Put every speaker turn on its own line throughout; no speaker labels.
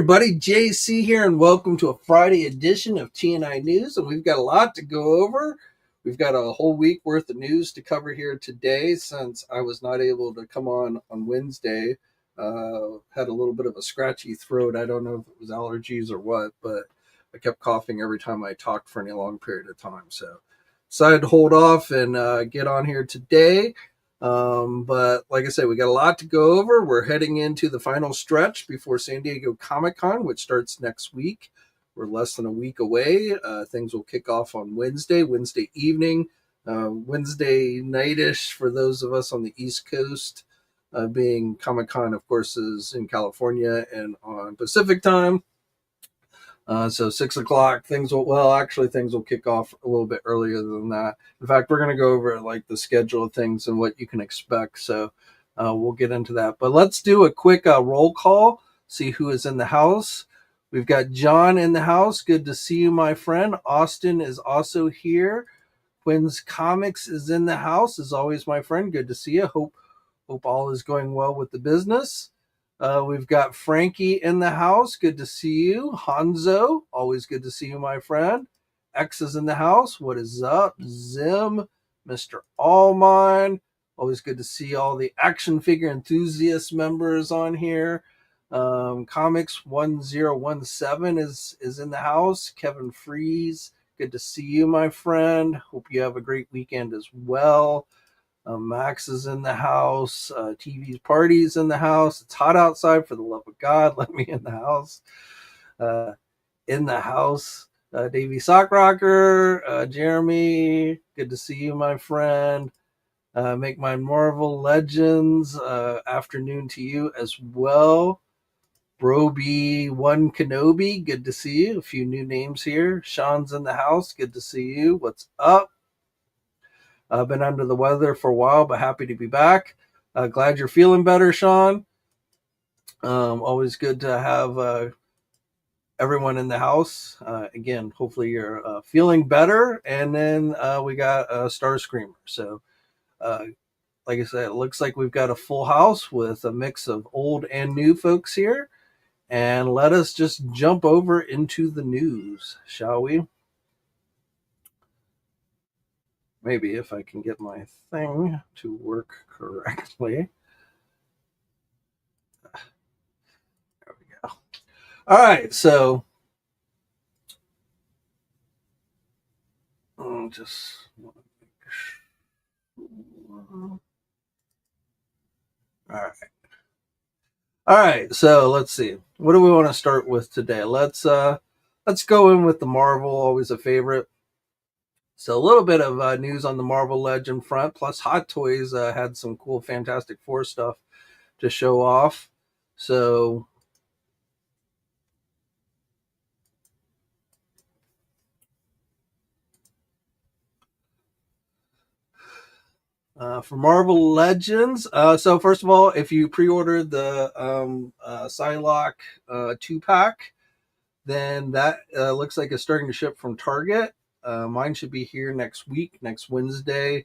everybody, JC here, and welcome to a Friday edition of TNInews. And we've got a lot to go over. We've got a whole week worth of news to cover here today since I was not able to come on Wednesday. Had a little bit of a scratchy throat. I don't know if it was allergies or what, but I kept coughing every time I talked for any long period of time. So decided to hold off and get on here today. But like I said, we got a lot to go over. We're heading into the final stretch before San Diego Comic-Con, which starts next week. We're less than a week away. Things will kick off on Wednesday evening, Wednesday nightish for those of us on the East Coast, being Comic-Con, of course, is in California and on Pacific time. So 6 o'clock, things will kick off a little bit earlier than that. In fact, we're going to go over like the schedule of things and what you can expect. So we'll get into that. But let's do a quick roll call, see who is in the house. We've got John in the house. Good to see you, my friend. Austin is also here. Quinn's Comics is in the house, as always, my friend. Good to see you. Hope all is going well with the business. We've got Frankie in the house. Good to see you. Hanzo, always good to see you, my friend. X is in the house. What is up? Zim, Mr. Allmine. Always good to see all the action figure enthusiast members on here. Comics 1017 is in the house. Kevin Freeze, good to see you, my friend. Hope you have a great weekend as well. Max is in the house. TV's Party's in the house. It's hot outside, for the love of God. Let me in the house. In the house. Davey Sockrocker. Jeremy, good to see you, my friend. Make My Marvel Legends. Afternoon to you as well. Broby One Kenobi, good to see you. A few new names here. Sean's in the house. Good to see you. What's up? I've been under the weather for a while, but happy to be back. Glad you're feeling better, Sean. Always good to have everyone in the house. Again, hopefully you're feeling better. And then we got Star Screamer. So, like I said, it looks like we've got a full house with a mix of old and new folks here. And let us just jump over into the news, shall we? Maybe if I can get my thing to work correctly. There we go. All right, so I'll just want to make sure. All right, so let's see. What do we want to start with today? Let's go in with the Marvel, always a favorite. So a little bit of news on the Marvel Legend front, plus Hot Toys had some cool Fantastic Four stuff to show off. So for Marvel Legends, so first of all, if you pre-ordered the Psylocke 2-pack, then that looks like it's starting to ship from Target. Mine should be here next week, next Wednesday.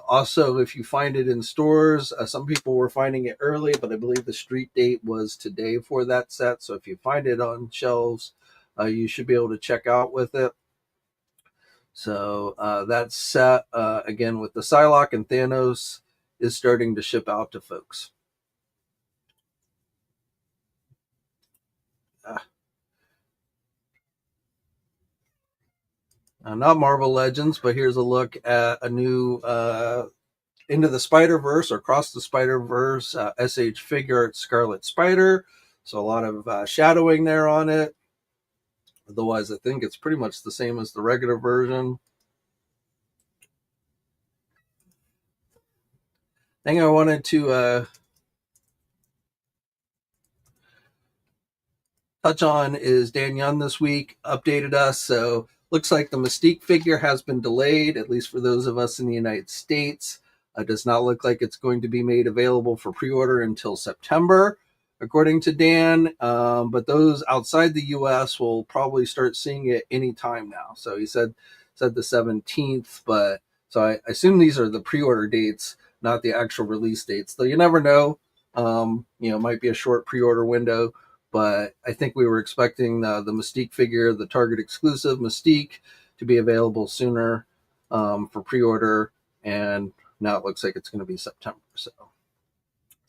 Also, if you find it in stores, some people were finding it early, but I believe the street date was today for that set. So if you find it on shelves, you should be able to check out with it. So that set, again, with the Psylocke and Thanos, is starting to ship out to folks. Not Marvel Legends, but here's a look at a new Into the Spider-Verse or Across the Spider-Verse SH figure art Scarlet Spider. So a lot of shadowing there on it. Otherwise, I think it's pretty much the same as the regular version. Thing I wanted to touch on is Dan Young this week updated us. So looks like the Mystique figure has been delayed, at least for those of us in the United States. It does not look like it's going to be made available for pre-order until September, according to Dan. But those outside the U.S. will probably start seeing it anytime now. So he said the 17th, but so I assume these are the pre-order dates, not the actual release dates. Though you never know. Might be a short pre-order window. but I think we were expecting the Mystique figure, the Target exclusive Mystique, to be available sooner for pre-order, and now it looks like it's going to be September. So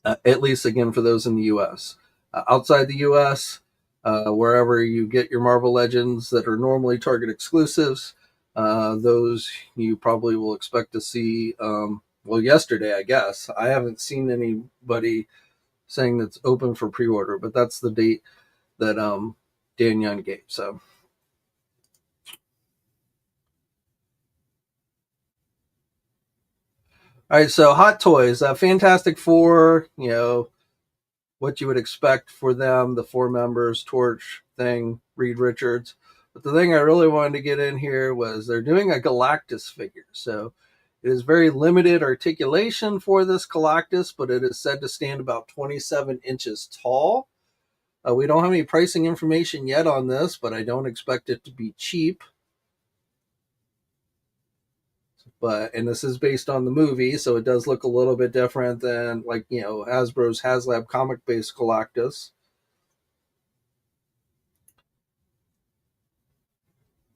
at least again for those in the U.S. Outside the U.S., wherever you get your Marvel Legends that are normally Target exclusives, those you probably will expect to see. Well, yesterday, I guess. I haven't seen anybody saying that's open for pre-order, but that's the date that Dan Young gave. So, all right. So, Hot Toys, Fantastic Four. What you would expect for them, the four members, Torch, Thing, Reed Richards. But the thing I really wanted to get in here was they're doing a Galactus figure. So it is very limited articulation for this Galactus, but it is said to stand about 27 inches tall. We don't have any pricing information yet on this, but I don't expect it to be cheap. And this is based on the movie, so it does look a little bit different than Hasbro's HasLab comic based Galactus.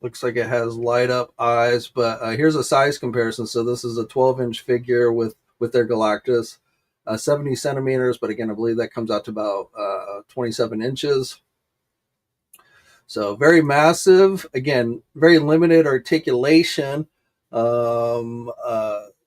Looks like it has light up eyes, but here's a size comparison. So this is a 12-inch figure with their Galactus, 70 centimeters, but again, I believe that comes out to about 27 inches. So very massive. Again, very limited articulation.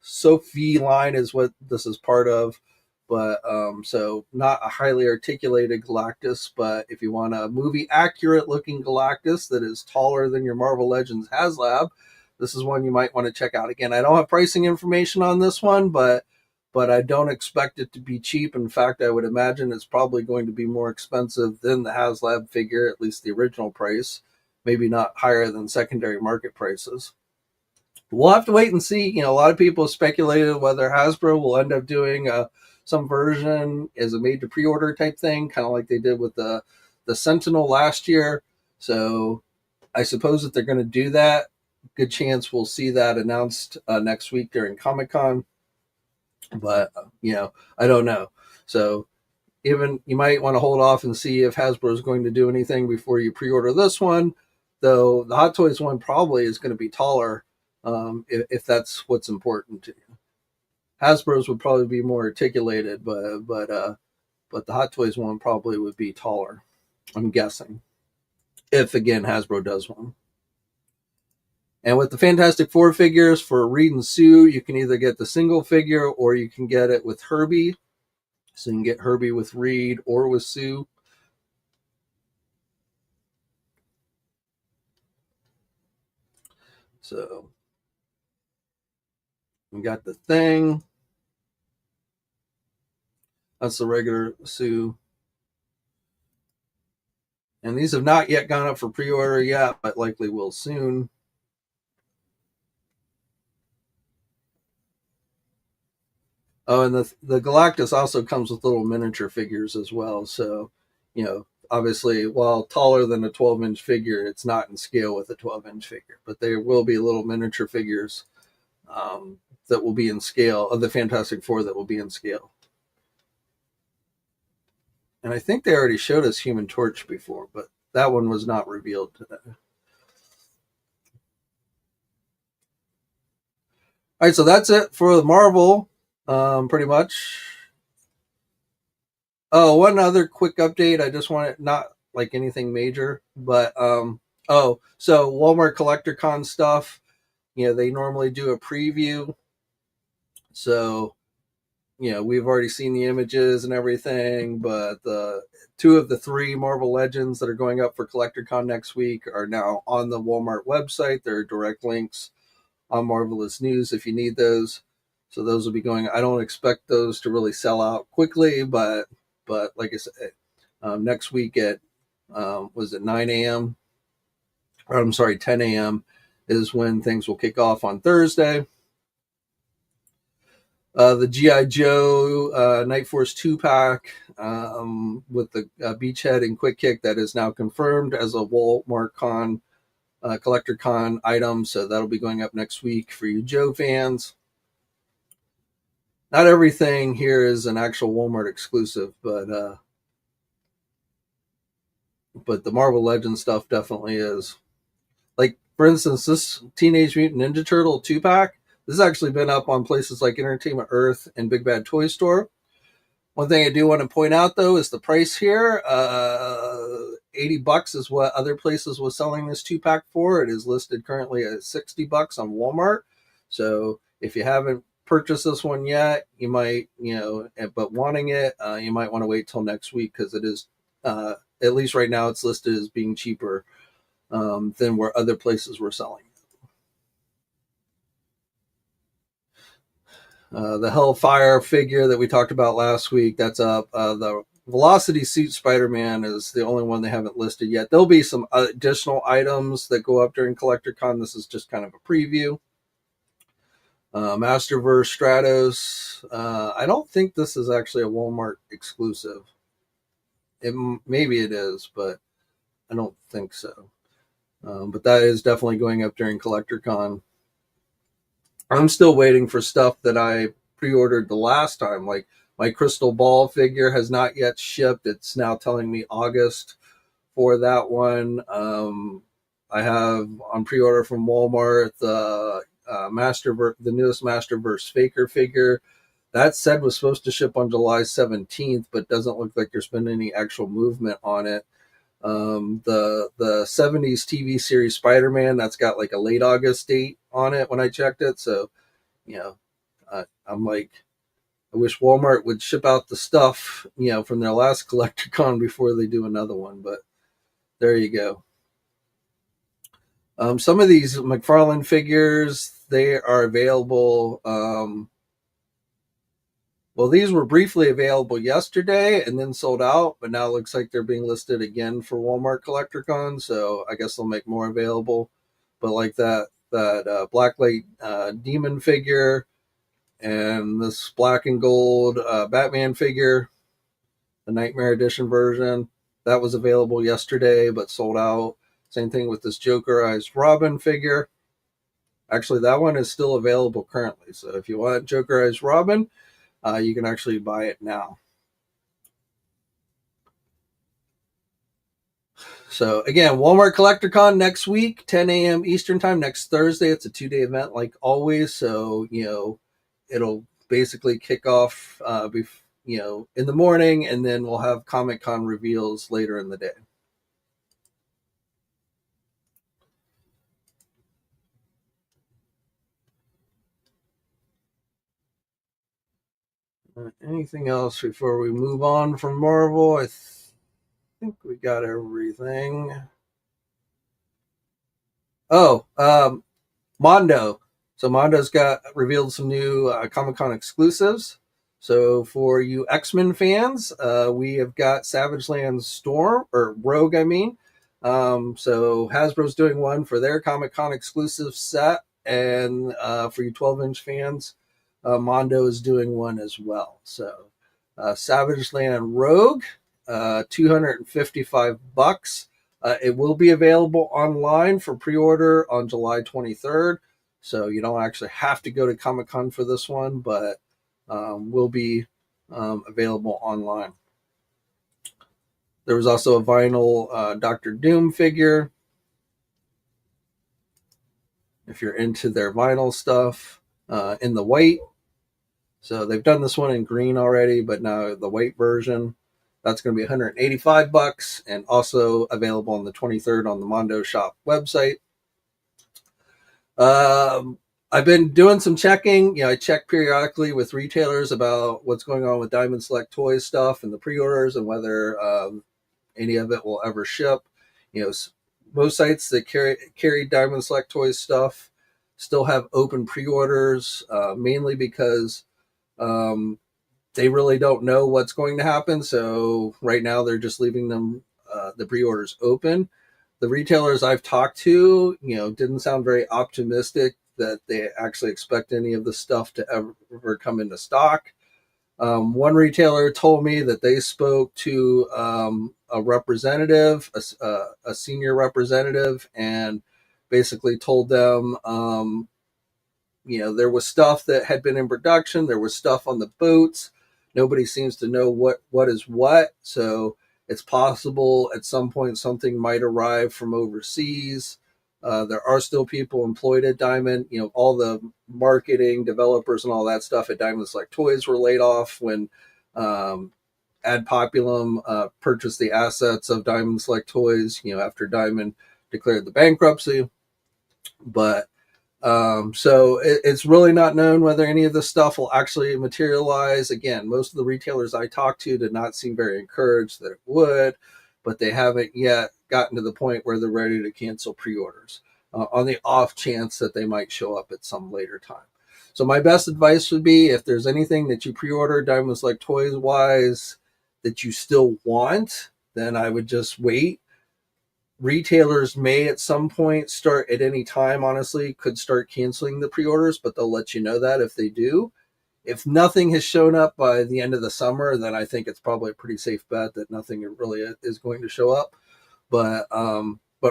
Sophie line is what this is part of, but so not a highly articulated Galactus. But if you want a movie accurate looking Galactus that is taller than your Marvel Legends HasLab, this is one you might want to check out. Again, I don't have pricing information on this one, but I don't expect it to be cheap. In fact, I would imagine it's probably going to be more expensive than the HasLab figure, at least the original price, maybe not higher than secondary market prices. We'll have to wait and see. A lot of people speculated whether Hasbro will end up doing some version as a made to pre-order type thing, kind of like they did with the Sentinel last year. So I suppose that they're going to do that. Good chance we'll see that announced next week during Comic-Con. But I don't know. So even you might want to hold off and see if Hasbro is going to do anything before you pre-order this one. Though the Hot Toys one probably is going to be taller, if that's what's important to you. Hasbro's would probably be more articulated, but the Hot Toys one probably would be taller. I'm guessing, if again Hasbro does one. And with the Fantastic Four figures for Reed and Sue, you can either get the single figure or you can get it with Herbie. So you can get Herbie with Reed or with Sue. So we got the Thing. That's the regular Sue. And these have not yet gone up for pre-order yet, but likely will soon. Oh, and the Galactus also comes with little miniature figures as well. So, obviously, while taller than a 12-inch figure, it's not in scale with a 12-inch figure. But there will be little miniature figures that will be in scale of the Fantastic Four that will be in scale. And I think they already showed us Human Torch before, but that one was not revealed today. All right, so that's it for the Marvel. Pretty much. Oh, one other quick update. I just want it, not like anything major, but so Walmart Collector Con stuff. They normally do a preview. So, we've already seen the images and everything, but the two of the three Marvel Legends that are going up for Collector Con next week are now on the Walmart website. There are direct links on Marvelous News if you need those. So those will be going. I don't expect those to really sell out quickly, but like I said, next week at was it 9 a.m. or I'm sorry, 10 a.m. is when things will kick off on Thursday. The G.I. Joe Night Force 2-pack with the Beachhead and Quick Kick that is now confirmed as a Walmart Con Collector Con item. So that'll be going up next week for you Joe fans. Not everything here is an actual Walmart exclusive, but but the Marvel Legends stuff definitely is. Like, for instance, this Teenage Mutant Ninja Turtle 2-pack, this has actually been up on places like Entertainment Earth and Big Bad Toy Store. One thing I do want to point out, though, is the price here. $80 is what other places was selling this 2-pack for. It is listed currently at $60 on Walmart. So if you haven't purchased this one yet, you might, but wanting it, you might want to wait till next week, because it is, at least right now, it's listed as being cheaper than where other places were selling. The Hellfire figure that we talked about last week, that's up. The Velocity Suit Spider-Man is the only one they haven't listed yet. There'll be some additional items that go up during CollectorCon. This is just kind of a preview. Masterverse Stratos. I don't think this is actually a Walmart exclusive. Maybe it is, but I don't think so. But that is definitely going up during CollectorCon. I'm still waiting for stuff that I pre-ordered the last time. Like, my Crystal Ball figure has not yet shipped. It's now telling me August for that one. I have on pre-order from Walmart the the newest Masterverse Faker figure. That said was supposed to ship on July 17th, but doesn't look like there's been any actual movement on it. The 70s TV series Spider-Man, that's got like a late August date on it when I checked it. So, I'm like, I wish Walmart would ship out the stuff, from their last CollectorCon before they do another one. But there you go. Some of these McFarlane figures, they are available. Well, these were briefly available yesterday and then sold out, but now it looks like they're being listed again for Walmart CollectorCon. So I guess they'll make more available. But like that Blacklight Demon figure and this black and gold Batman figure, the Nightmare Edition version, that was available yesterday but sold out. Same thing with this Jokerized Robin figure. Actually, that one is still available currently. So if you want Jokerized Robin, you can actually buy it now. So again, Walmart CollectorCon next week, 10 a.m. Eastern time, next Thursday. It's a 2-day event like always. So, it'll basically kick off, in the morning, and then we'll have Comic-Con reveals later in the day. Anything else before we move on from Marvel? I think we got everything. Oh, Mondo. So Mondo's got revealed some new Comic-Con exclusives. So for you X-Men fans, we have got Savage Land Storm, or Rogue, I mean. So Hasbro's doing one for their Comic-Con exclusive set, and for you 12-inch fans, Mondo is doing one as well. So Savage Land Rogue, $255. It will be available online for pre-order on July 23rd. So you don't actually have to go to Comic-Con for this one, but will be available online. There was also a vinyl Doctor Doom figure, if you're into their vinyl stuff, in the white. So they've done this one in green already, but now the white version, that's going to be $185 and also available on the 23rd on the Mondo Shop website. I've been doing some checking. I check periodically with retailers about what's going on with Diamond Select Toys stuff and the pre-orders and whether any of it will ever ship. Most sites that carry Diamond Select Toys stuff still have open pre-orders, mainly because they really don't know what's going to happen. So right now they're just leaving them the pre-orders open. The retailers I've talked to, didn't sound very optimistic that they actually expect any of the stuff to ever come into stock. One retailer told me that they spoke to a representative, a senior representative, and basically told them, there was stuff that had been in production. There was stuff on the boats. Nobody seems to know what is what. So It's possible at some point something might arrive from overseas. There are still people employed at Diamond. All the marketing developers and all that stuff at Diamond Select Toys were laid off when um, Ad Populum purchased the assets of Diamond Select Toys, after Diamond declared the bankruptcy. But so it's really not known whether any of this stuff will actually materialize. Again, most of the retailers I talked to did not seem very encouraged that it would, but they haven't yet gotten to the point where they're ready to cancel pre-orders on the off chance that they might show up at some later time. So my best advice would be, if there's anything that you pre-order Diamond Select Toys wise that you still want, then I would just wait. Retailers may at some point start, at any time, honestly, could start canceling the pre-orders, but they'll let you know that if they do. If nothing has shown up by the end of the summer, then I think it's probably a pretty safe bet that nothing really is going to show up. But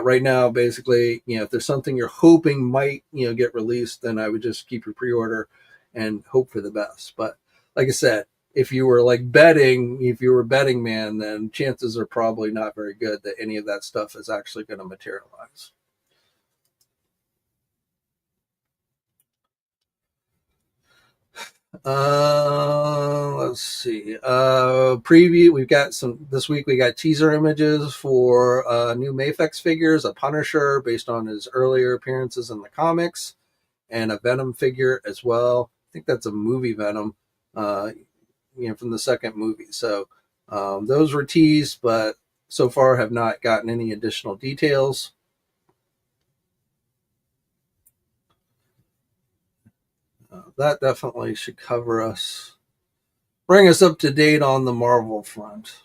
right now, basically, if there's something you're hoping might, get released, then I would just keep your pre-order and hope for the best. But like I said, if you were betting man, then chances are probably not very good that any of that stuff is actually going to materialize. Let's see. Preview. We've got some this week. We got teaser images for new Mafex figures, a Punisher based on his earlier appearances in the comics, and a Venom figure as well. I think that's a movie Venom, from the second movie. So those were teased, but so far have not gotten any additional details. That definitely should bring us up to date on the Marvel front.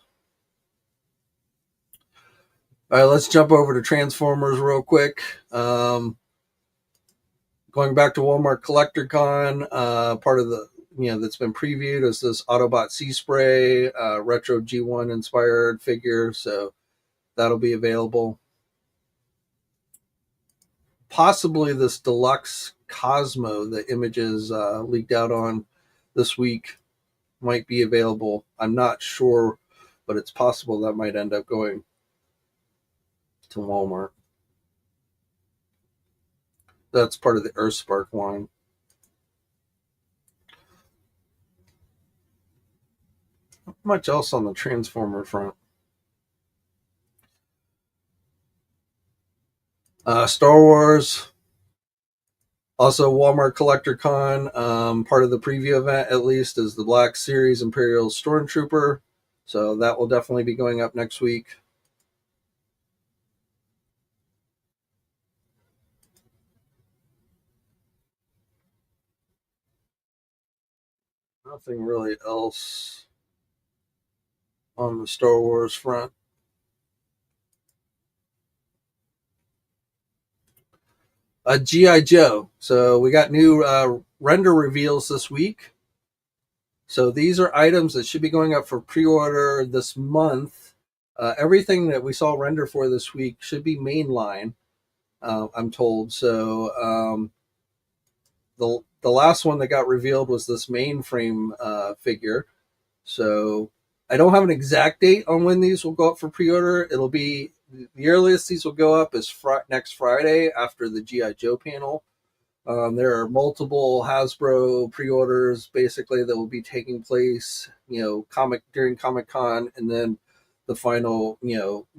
All right, let's jump over to Transformers real quick. Going back to Walmart Collector Con, part of the that's been previewed is this Autobot Sea Spray retro G1 inspired figure, so that'll be available. Possibly this deluxe Cosmo that Images leaked out on this week might be available. I'm not sure, but it's possible that might end up going to Walmart. That's part of the Earthspark line. Not much else on the Transformer front. Star Wars, also Walmart Collector Con. Part of the preview event, at least, is the Black Series Imperial Stormtrooper. So that will definitely be going up next week. Nothing really else on the Star Wars front. G.I. Joe. So we got new render reveals this week. So these are items that should be going up for pre-order this month. Everything that we saw render for this week should be mainline, I'm told. So the last one that got revealed was this mainframe figure. So I don't have an exact date on when these will go up for pre-order. It'll be the earliest these will go up is next Friday after the G.I. Joe panel. There are multiple Hasbro pre-orders basically that will be taking place, during Comic-Con, and then the final,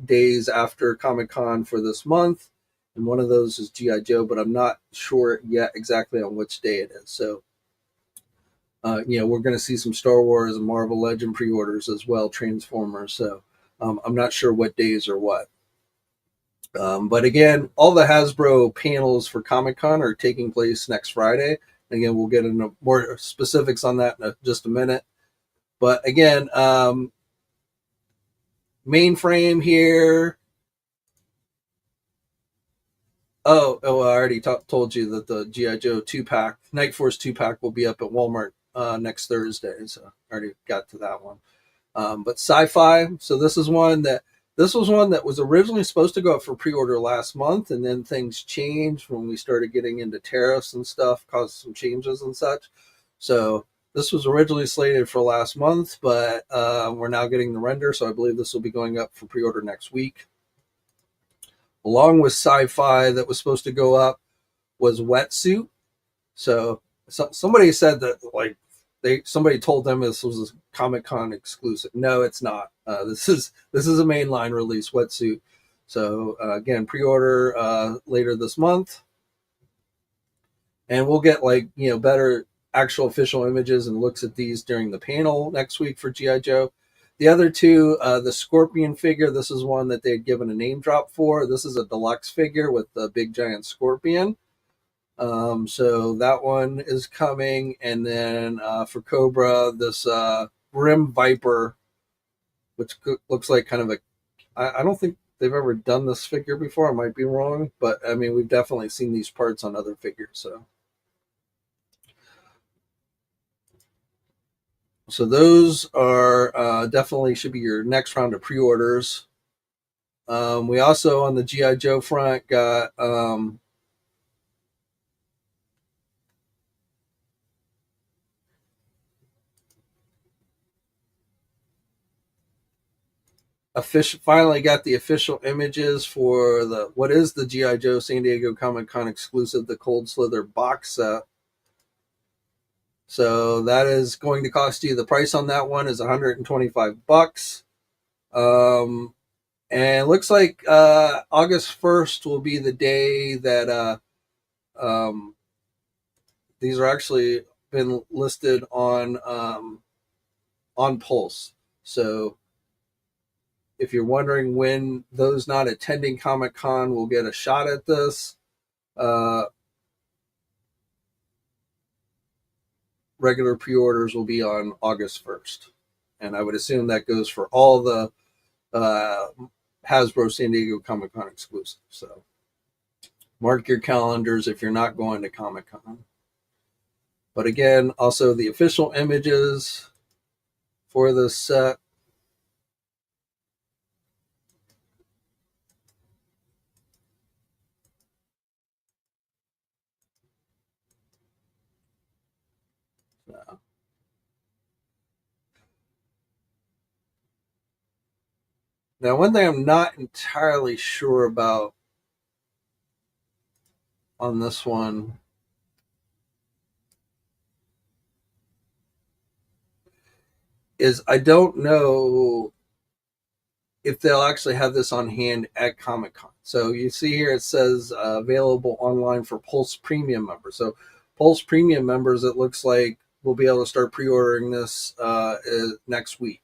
days after Comic-Con for this month. And one of those is G.I. Joe, but I'm not sure yet exactly on which day it is. So, we're going to see some Star Wars and Marvel Legend pre-orders as well, Transformers. So I'm not sure what days or what. But again, all the Hasbro panels for Comic-Con are taking place next Friday. Again, we'll get into more specifics on that in just a minute. But again, mainframe here. I already told you that the G.I. Joe 2-pack, Night Force 2-pack, will be up at Walmart next Thursday. So I already got to that one. But Sci-Fi, so this was one that was originally supposed to go up for pre-order last month, and then things changed when we started getting into tariffs and stuff, caused some changes and such. So This was originally slated for last month, but we're now getting the render, so I believe this will be going up for pre-order next week. Along with sci-fi that was supposed to go up was Wetsuit. So somebody said that like somebody told them this was a Comic-Con exclusive. No, it's not. This is a mainline release, Wetsuit. So again, pre-order later this month, and we'll get better actual official images and looks at these during the panel next week for GI Joe. The other two, the Scorpion figure, this is one that they had given a name drop for. This is a deluxe figure with the big giant scorpion. So that one is coming. And then for Cobra, this Grim Viper, which looks like kind of I don't think they've ever done this figure before. I might be wrong, but I mean, we've definitely seen these parts on other figures. So those are definitely should be your next round of pre-orders. We also, on the GI Joe front, got finally got the official images for what is the GI Joe San Diego Comic-Con exclusive, the Cold Slither box set. So that is going to cost you, the price on that one is $125. And it looks like August 1st will be the day that these are actually been listed on Pulse. So if you're wondering when those not attending Comic-Con will get a shot at this, regular pre-orders will be on August 1st. And I would assume that goes for all the Hasbro San Diego Comic-Con exclusives. So mark your calendars if you're not going to Comic-Con. But again, also the official images for this set. Now, one thing I'm not entirely sure about on this one is I don't know if they'll actually have this on hand at Comic-Con. So you see here it says available online for Pulse Premium members. So Pulse Premium members, it looks like we'll be able to start pre-ordering this next week.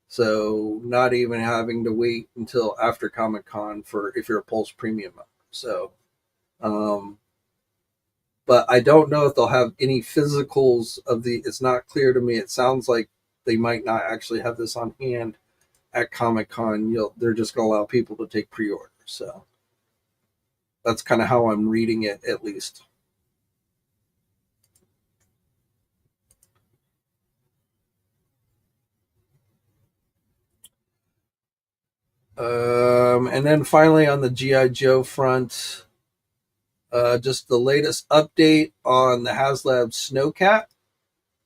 So not even having to wait until after Comic-Con for if you're a Pulse Premium member. So, but I don't know if they'll have any physicals of the. It's not clear to me. It sounds like they might not actually have this on hand at Comic-Con. They're just going to allow people to take pre-orders. So that's kind of how I'm reading it, at least. And then finally on the GI Joe front, just the latest update on the HasLab Snowcat.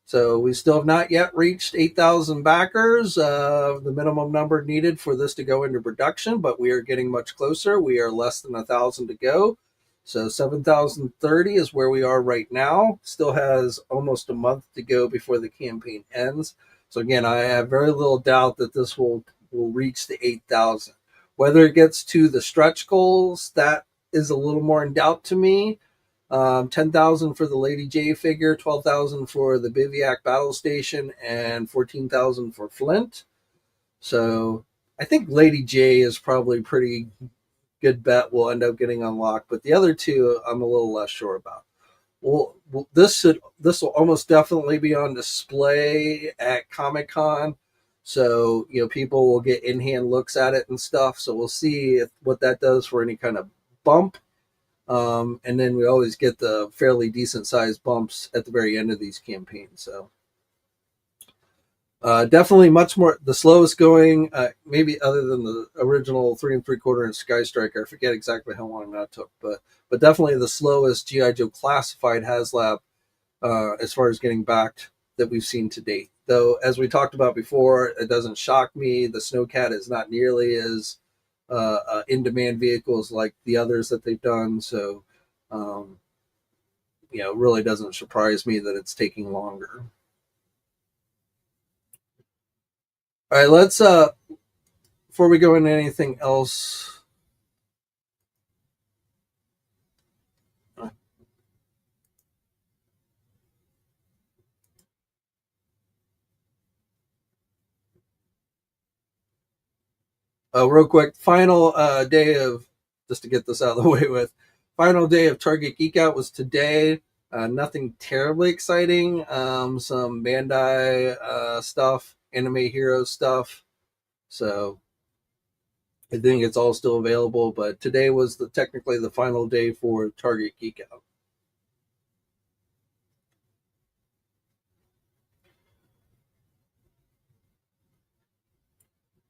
So we still have not yet reached 8,000 backers, the minimum number needed for this to go into production, but we are getting much closer. We are less than 1,000 to go. So 7,030 is where we are right now. Still has almost a month to go before the campaign ends. So again, I have very little doubt that this will reach the 8,000. Whether it gets to the stretch goals, that is a little more in doubt to me. 10,000 for the Lady J figure, 12,000 for the Bivouac Battle Station, and 14,000 for Flint. So I think Lady J is probably pretty good bet will end up getting unlocked, but the other two I'm a little less sure about. Well, this will almost definitely be on display at Comic-Con, so people will get in-hand looks at it and stuff. So we'll see what that does for any kind of bump. And then we always get the fairly decent sized bumps at the very end of these campaigns. So definitely much more the slowest going, maybe other than the original 3 3/4 inch Sky Striker. I forget exactly how long that took, but definitely the slowest GI Joe classified HasLab as far as getting backed that we've seen to date. Though, as we talked about before, it doesn't shock me. The Snowcat is not nearly as in-demand vehicles like the others that they've done. So, it really doesn't surprise me that it's taking longer. All right, let's before we go into anything else. Real quick, final day of, just to get this out of the way with, final day of Target Geek Out was today. Nothing terribly exciting. Some Bandai stuff, Anime Hero stuff. So I think it's all still available, but today was technically the final day for Target Geek Out.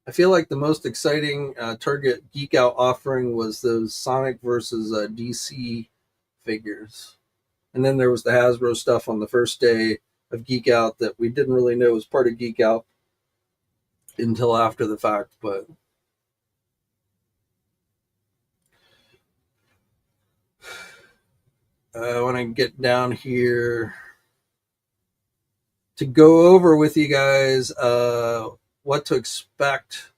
I feel like the most exciting Target Geek Out offering was those Sonic versus DC figures. And then there was the Hasbro stuff on the first day of Geek Out that we didn't really know was part of Geek Out until after the fact. But I want to get down here to go over with you guys what to expect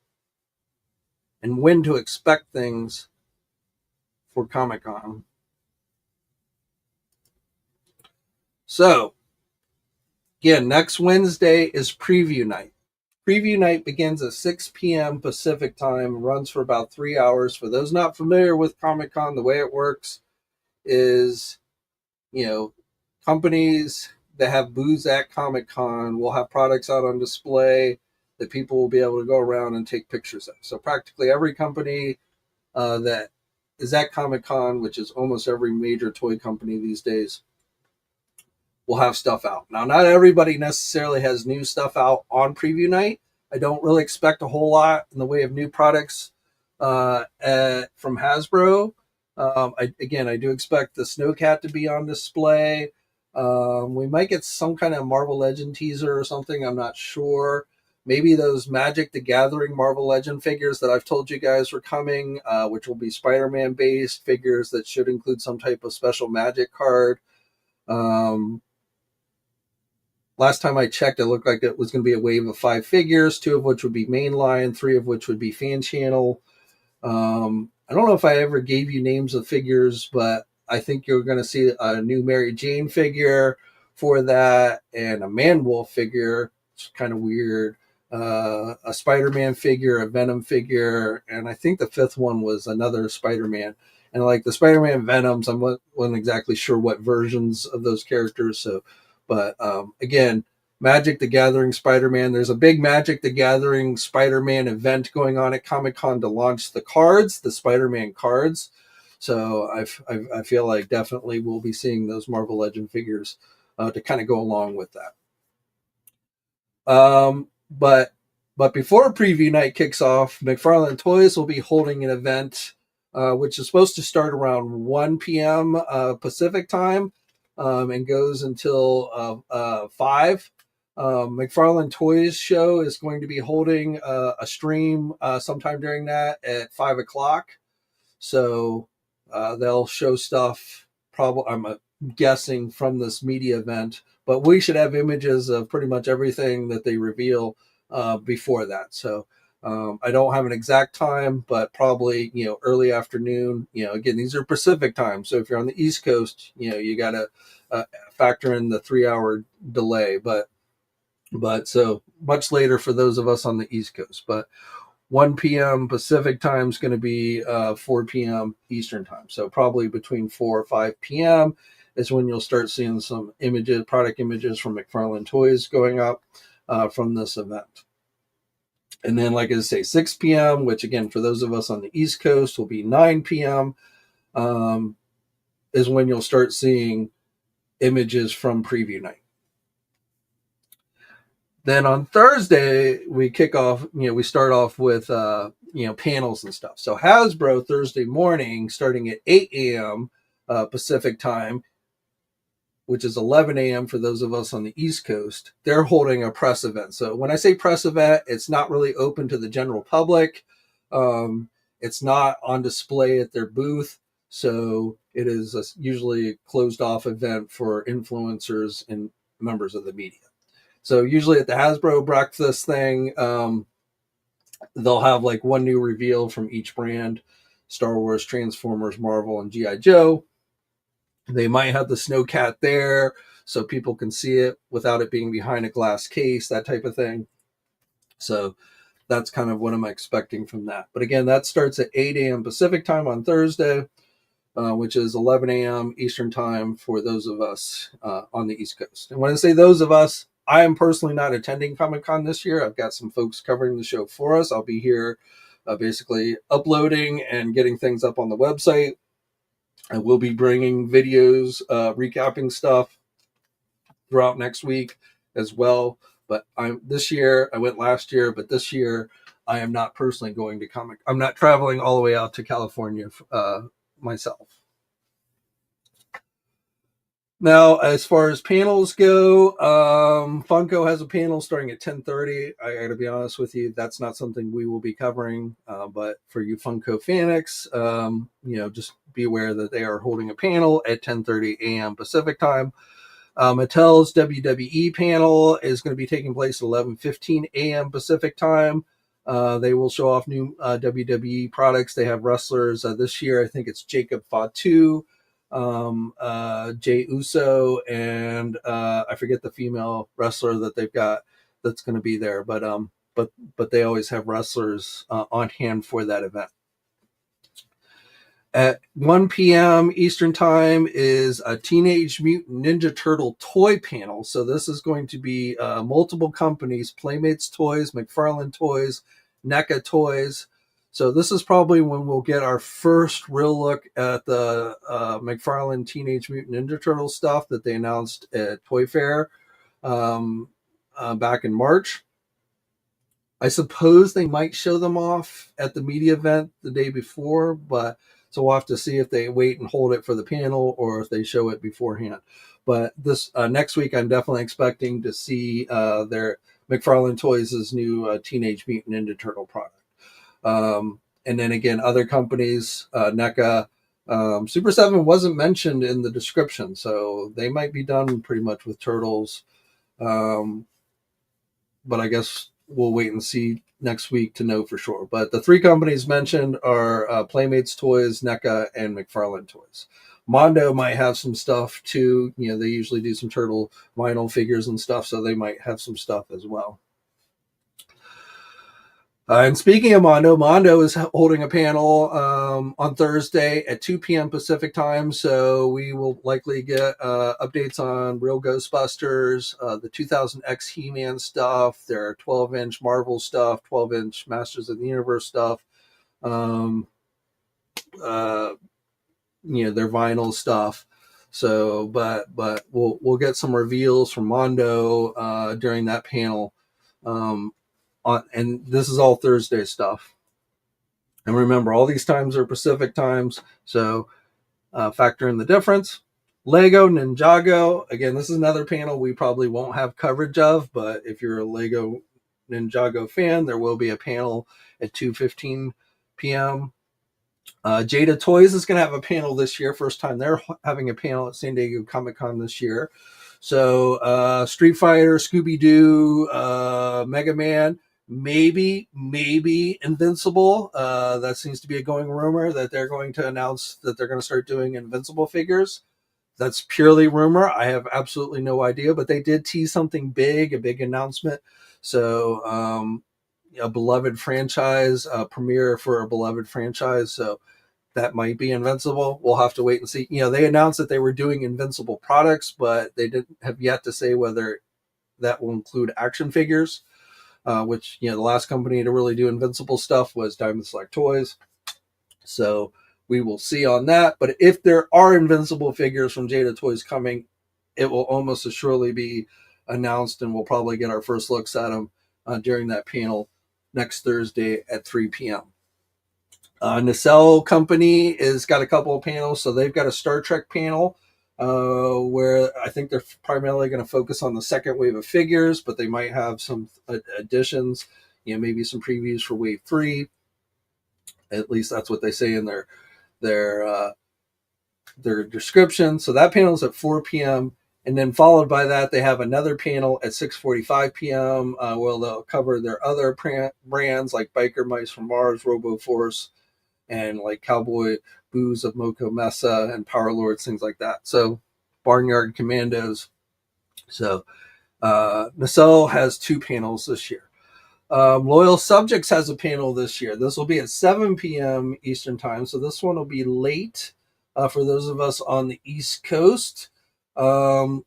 and when to expect things for Comic-Con. So, again, next Wednesday is preview night. Preview night begins at 6 p.m. Pacific time, runs for about 3 hours. For those not familiar with Comic-Con, the way it works is, companies that have booths at Comic-Con will have products out on display that people will be able to go around and take pictures of. So practically every company that is at Comic-Con, which is almost every major toy company these days, will have stuff out. Now, not everybody necessarily has new stuff out on preview night. I don't really expect a whole lot in the way of new products from Hasbro. I do expect the Snowcat to be on display. We might get some kind of Marvel Legend teaser or something. I'm not sure. Maybe those Magic the Gathering Marvel Legend figures that I've told you guys were coming, which will be Spider-Man based figures that should include some type of special Magic card. Last time I checked, it looked like it was going to be a wave of 5 figures, 2 of which would be mainline, 3 of which would be fan channel. I don't know if I ever gave you names of figures, but I think you're going to see a new Mary Jane figure for that, and a Man-Wolf figure. It's kind of weird. A Spider-Man figure, a Venom figure, and I think the 5th one was another Spider-Man. And like the Spider-Man Venoms, I wasn't exactly sure what versions of those characters. So, but again, Magic the Gathering Spider-Man. There's a big Magic the Gathering Spider-Man event going on at Comic-Con to launch the cards, the Spider-Man cards. So I feel like definitely we'll be seeing those Marvel Legend figures to kind of go along with that. But before preview night kicks off, McFarlane Toys will be holding an event which is supposed to start around 1 p.m. Pacific time and goes until 5. McFarlane Toys show is going to be holding a stream sometime during that at 5 o'clock. So they'll show stuff, probably, I'm guessing, from this media event. But we should have images of pretty much everything that they reveal before that. So I don't have an exact time, but probably, early afternoon. Again, these are Pacific time. So if you're on the East Coast, you got to factor in the 3-hour delay. But so much later for those of us on the East Coast. But 1 p.m. Pacific time is going to be 4 p.m. Eastern time. So probably between 4 or 5 p.m. is when you'll start seeing some images, product images from McFarlane Toys going up from this event. And then, like I say, 6 p.m., which again, for those of us on the East Coast, will be 9 p.m., is when you'll start seeing images from preview night. Then on Thursday, we kick off, we start off with, panels and stuff. So Hasbro Thursday morning, starting at 8 a.m. Pacific time, which is 11 a.m. for those of us on the East Coast, they're holding a press event. So when I say press event, it's not really open to the general public. It's not on display at their booth. So it is usually a closed off event for influencers and members of the media. So usually at the Hasbro breakfast thing, they'll have like one new reveal from each brand: Star Wars, Transformers, Marvel, and G.I. Joe. They might have the Snowcat there so people can see it without it being behind a glass case, that type of thing. So that's kind of what I'm expecting from that. But again, that starts at 8 a.m. Pacific time on Thursday, which is 11 a.m. Eastern time for those of us on the East Coast. And when I say those of us, I am personally not attending Comic-Con this year. I've got some folks covering the show for us. I'll be here basically uploading and getting things up on the website. I will be bringing videos, recapping stuff throughout next week as well. But this year, I went last year, but this year I am not personally going to Comic. I'm not traveling all the way out to California myself. Now, as far as panels go, Funko has a panel starting at 10:30. I got to be honest with you, that's not something we will be covering. But for you Funko fanics, just be aware that they are holding a panel at 10:30 a.m. Pacific time. Mattel's WWE panel is going to be taking place at 11:15 a.m. Pacific time. They will show off new WWE products. They have wrestlers this year. I think it's Jacob Fatu, Jey Uso, and I forget the female wrestler that they've got that's going to be there. But they always have wrestlers on hand for that event. At 1 p.m. Eastern time is a Teenage Mutant Ninja Turtle toy panel. So this is going to be multiple companies: Playmates Toys, McFarlane Toys, NECA Toys. So this is probably when we'll get our first real look at the McFarlane Teenage Mutant Ninja Turtle stuff that they announced at Toy Fair back in March. I suppose they might show them off at the media event the day before, so we'll have to see if they wait and hold it for the panel or if they show it beforehand. But this next week, I'm definitely expecting to see their McFarlane Toys' new Teenage Mutant Ninja Turtle product. And then again, other companies, NECA, Super 7 wasn't mentioned in the description, so they might be done pretty much with Turtles. But I guess we'll wait and see next week to know for sure. But the three companies mentioned are Playmates Toys, NECA, and McFarlane Toys. Mondo might have some stuff too. They usually do some turtle vinyl figures and stuff, so they might have some stuff as well. And speaking of Mondo is holding a panel on Thursday at 2 p.m. Pacific time. So we will likely get updates on Real Ghostbusters, the 2000X He-Man stuff, their 12-inch Marvel stuff, 12-inch Masters of the Universe stuff, their vinyl stuff. So, but we'll get some reveals from Mondo during that panel. And this is all Thursday stuff. And remember, all these times are Pacific times, so factor in the difference. Lego Ninjago, again, this is another panel we probably won't have coverage of, but if you're a Lego Ninjago fan, there will be a panel at 2:15 p.m. Jada Toys is going to have a panel this year. First time they're having a panel at San Diego Comic-Con this year. So Street Fighter, Scooby-Doo, Mega Man, maybe Invincible. That seems to be a going rumor that they're going to announce that they're going to start doing Invincible figures. That's purely rumor. I have absolutely no idea, but they did tease something big, a big announcement. So a beloved franchise, premiere for a beloved franchise. So that might be Invincible. We'll have to wait and see. They announced that they were doing Invincible products, but they didn't have yet to say whether that will include action figures, which, the last company to really do Invincible stuff was Diamond Select Toys. So we will see on that. But if there are Invincible figures from Jada Toys coming, it will almost assuredly be announced, and we'll probably get our first looks at them during that panel next Thursday at 3 p.m. Nacelle Company has got a couple of panels. So they've got a Star Trek panel where I think they're primarily going to focus on the second wave of figures, but they might have some additions, maybe some previews for wave 3. At least that's what they say in their uh, their description. So that panel is at 4 p.m. And then followed by that, they have another panel at 6:45 p.m. Where they'll cover their other brands like Biker Mice from Mars, RoboForce, and like Cowboy Booze of Moko Mesa and Power Lords, things like that. So Barnyard Commandos. So Nacelle has 2 panels this year. Loyal Subjects has a panel this year. This will be at 7 p.m. Eastern Time. So this one will be late for those of us on the East Coast. So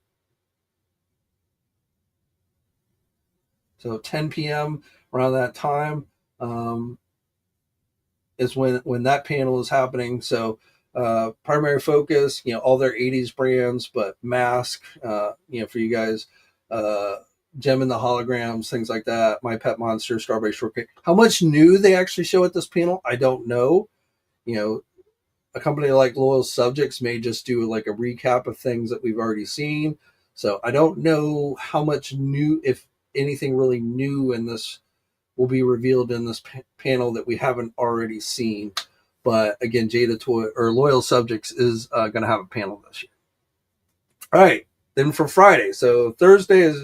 10 p.m. around that time is when that panel is happening. So primary focus, all their 80s brands, but Mask, for you guys, Gem and the Holograms, things like that, My Pet Monster, Strawberry Shortcake. How much new they actually show at this panel, I don't know. A company like Loyal Subjects may just do like a recap of things that we've already seen. So I don't know how much new, if anything really new in this will be revealed in this panel that we haven't already seen. But again, Jada Toy or Loyal Subjects is going to have a panel this year. All right, then for Friday. So Thursday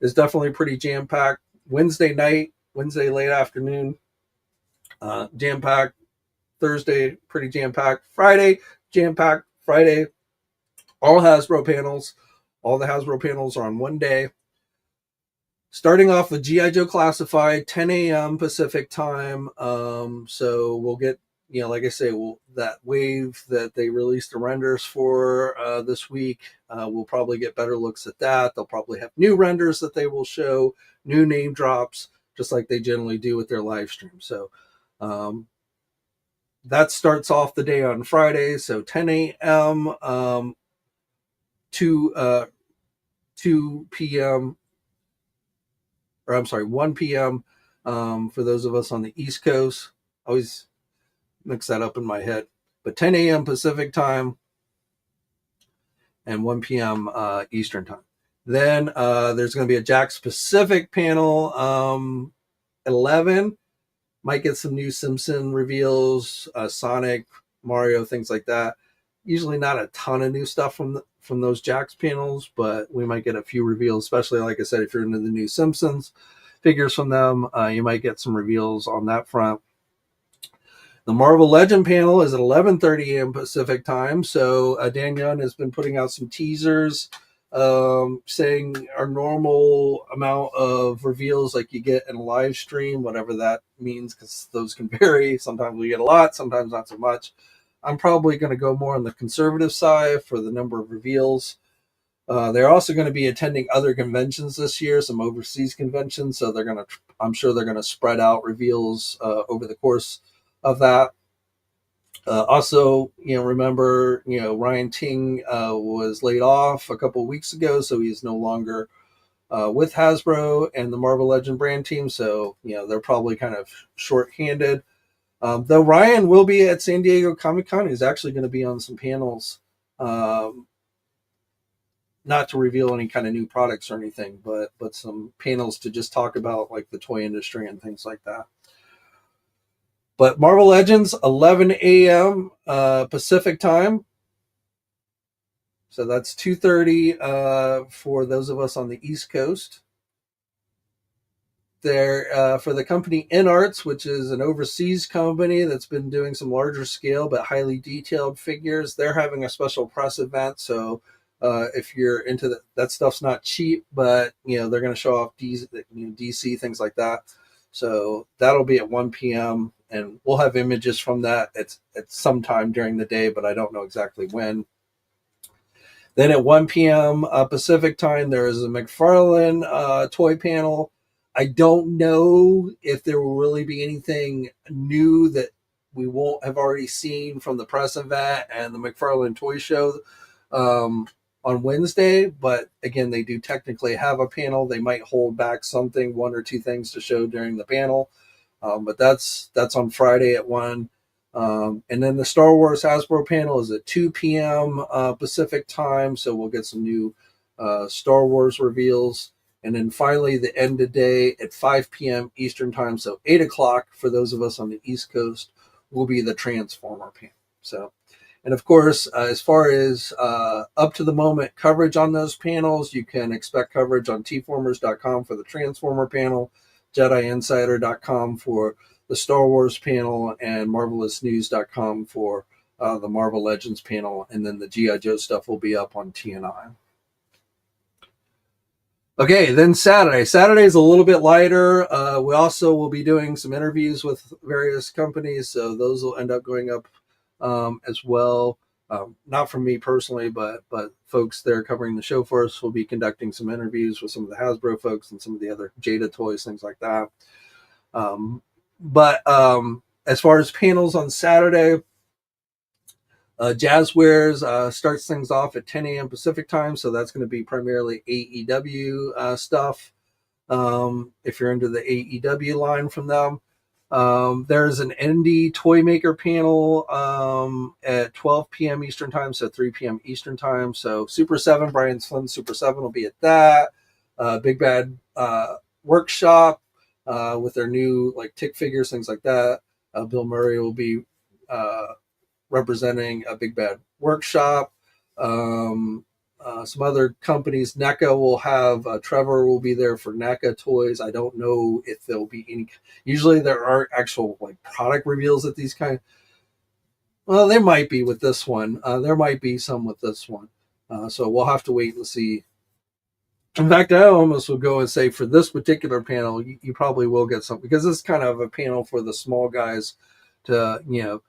is definitely pretty jam packed. Wednesday late afternoon, jam packed. Thursday, pretty jam packed. Friday, jam packed. Friday, all Hasbro panels. All the Hasbro panels are on one day. Starting off with G.I. Joe Classified, 10 a.m. Pacific time. So we'll get, like I say, that wave that they released the renders for this week, we'll probably get better looks at that. They'll probably have new renders that they will show, new name drops, just like they generally do with their live stream. So that starts off the day on Friday. So 10 a.m. to 2 p.m. or I'm sorry, 1 p.m. For those of us on the East Coast. I always mix that up in my head. But 10 a.m. Pacific time and 1 p.m. Eastern time. Then there's going to be a Jakks Pacific panel, 11. Might get some new Simpson reveals, Sonic, Mario, things like that. Usually not a ton of new stuff from those Jakks panels, but we might get a few reveals, especially, like I said, if you're into the new Simpsons figures from them, you might get some reveals on that front. The Marvel Legend panel is at 11:30 a.m. Pacific time. So Dan Young has been putting out some teasers, saying our normal amount of reveals like you get in a live stream, whatever that means, because those can vary. Sometimes we get a lot, sometimes not so much. I'm probably going to go more on the conservative side for the number of reveals. They're also going to be attending other conventions this year, some overseas conventions. So I'm sure they're going to spread out reveals over the course of that. Also, remember, Ryan Ting was laid off a couple of weeks ago, so he's no longer with Hasbro and the Marvel Legend brand team. So, they're probably kind of short-handed. Though Ryan will be at San Diego Comic-Con. He's actually going to be on some panels, not to reveal any kind of new products or anything, but some panels to just talk about like the toy industry and things like that. But Marvel Legends, 11 a.m. Pacific time. So that's 2:30 for those of us on the East Coast. They're for the company InArts, which is an overseas company that's been doing some larger scale but highly detailed figures. They're having a special press event. So if you're into that stuff's not cheap, but they're going to show off DC, things like that. So that'll be at 1 p.m. and we'll have images from that at some time during the day, but I don't know exactly when. Then at 1 p.m. Pacific time, there is a McFarlane toy panel. I don't know if there will really be anything new that we won't have already seen from the press event and the McFarlane Toy Show on Wednesday. But again, they do technically have a panel. They might hold back something, 1 or 2 things to show during the panel. But that's on Friday at 1. And then the Star Wars Hasbro panel is at 2 p.m. Pacific time, so we'll get some new Star Wars reveals. And then finally, the end of day at 5 p.m. Eastern time, so 8 o'clock for those of us on the East Coast, will be the Transformer panel. So, and of course, as far as up to the moment coverage on those panels, you can expect coverage on tformers.com for the Transformer panel, JediInsider.com for the Star Wars panel, and MarvelousNews.com for the Marvel Legends panel, and then the G.I. Joe stuff will be up on TNI. Okay, then Saturday. Saturday is a little bit lighter. We also will be doing some interviews with various companies, so those will end up going up as well. Not from me personally, but folks there covering the show for us will be conducting some interviews with some of the Hasbro folks and some of the other Jada toys, things like that. But as far as panels on Saturday, Jazzwares starts things off at 10 a.m. Pacific time, so that's going to be primarily AEW stuff. If you're into the AEW line from them, there's an indie toy maker panel at 12 p.m. Eastern time, so 3 p.m. Eastern time. So Super 7, Brian Flynn's Super 7 will be at that. Big Bad Workshop with their new like tick figures, things like that. Bill Murray will be representing a Big Bad Workshop. Some other companies, NECA will have Trevor will be there for NECA toys. I don't know if there'll be any. Usually there aren't actual like product reveals at these kind. Well, there might be with this one. There might be some with this one. So we'll have to wait and see. In fact, I almost would go and say for this particular panel, you probably will get some, because it's kind of a panel for the small guys to,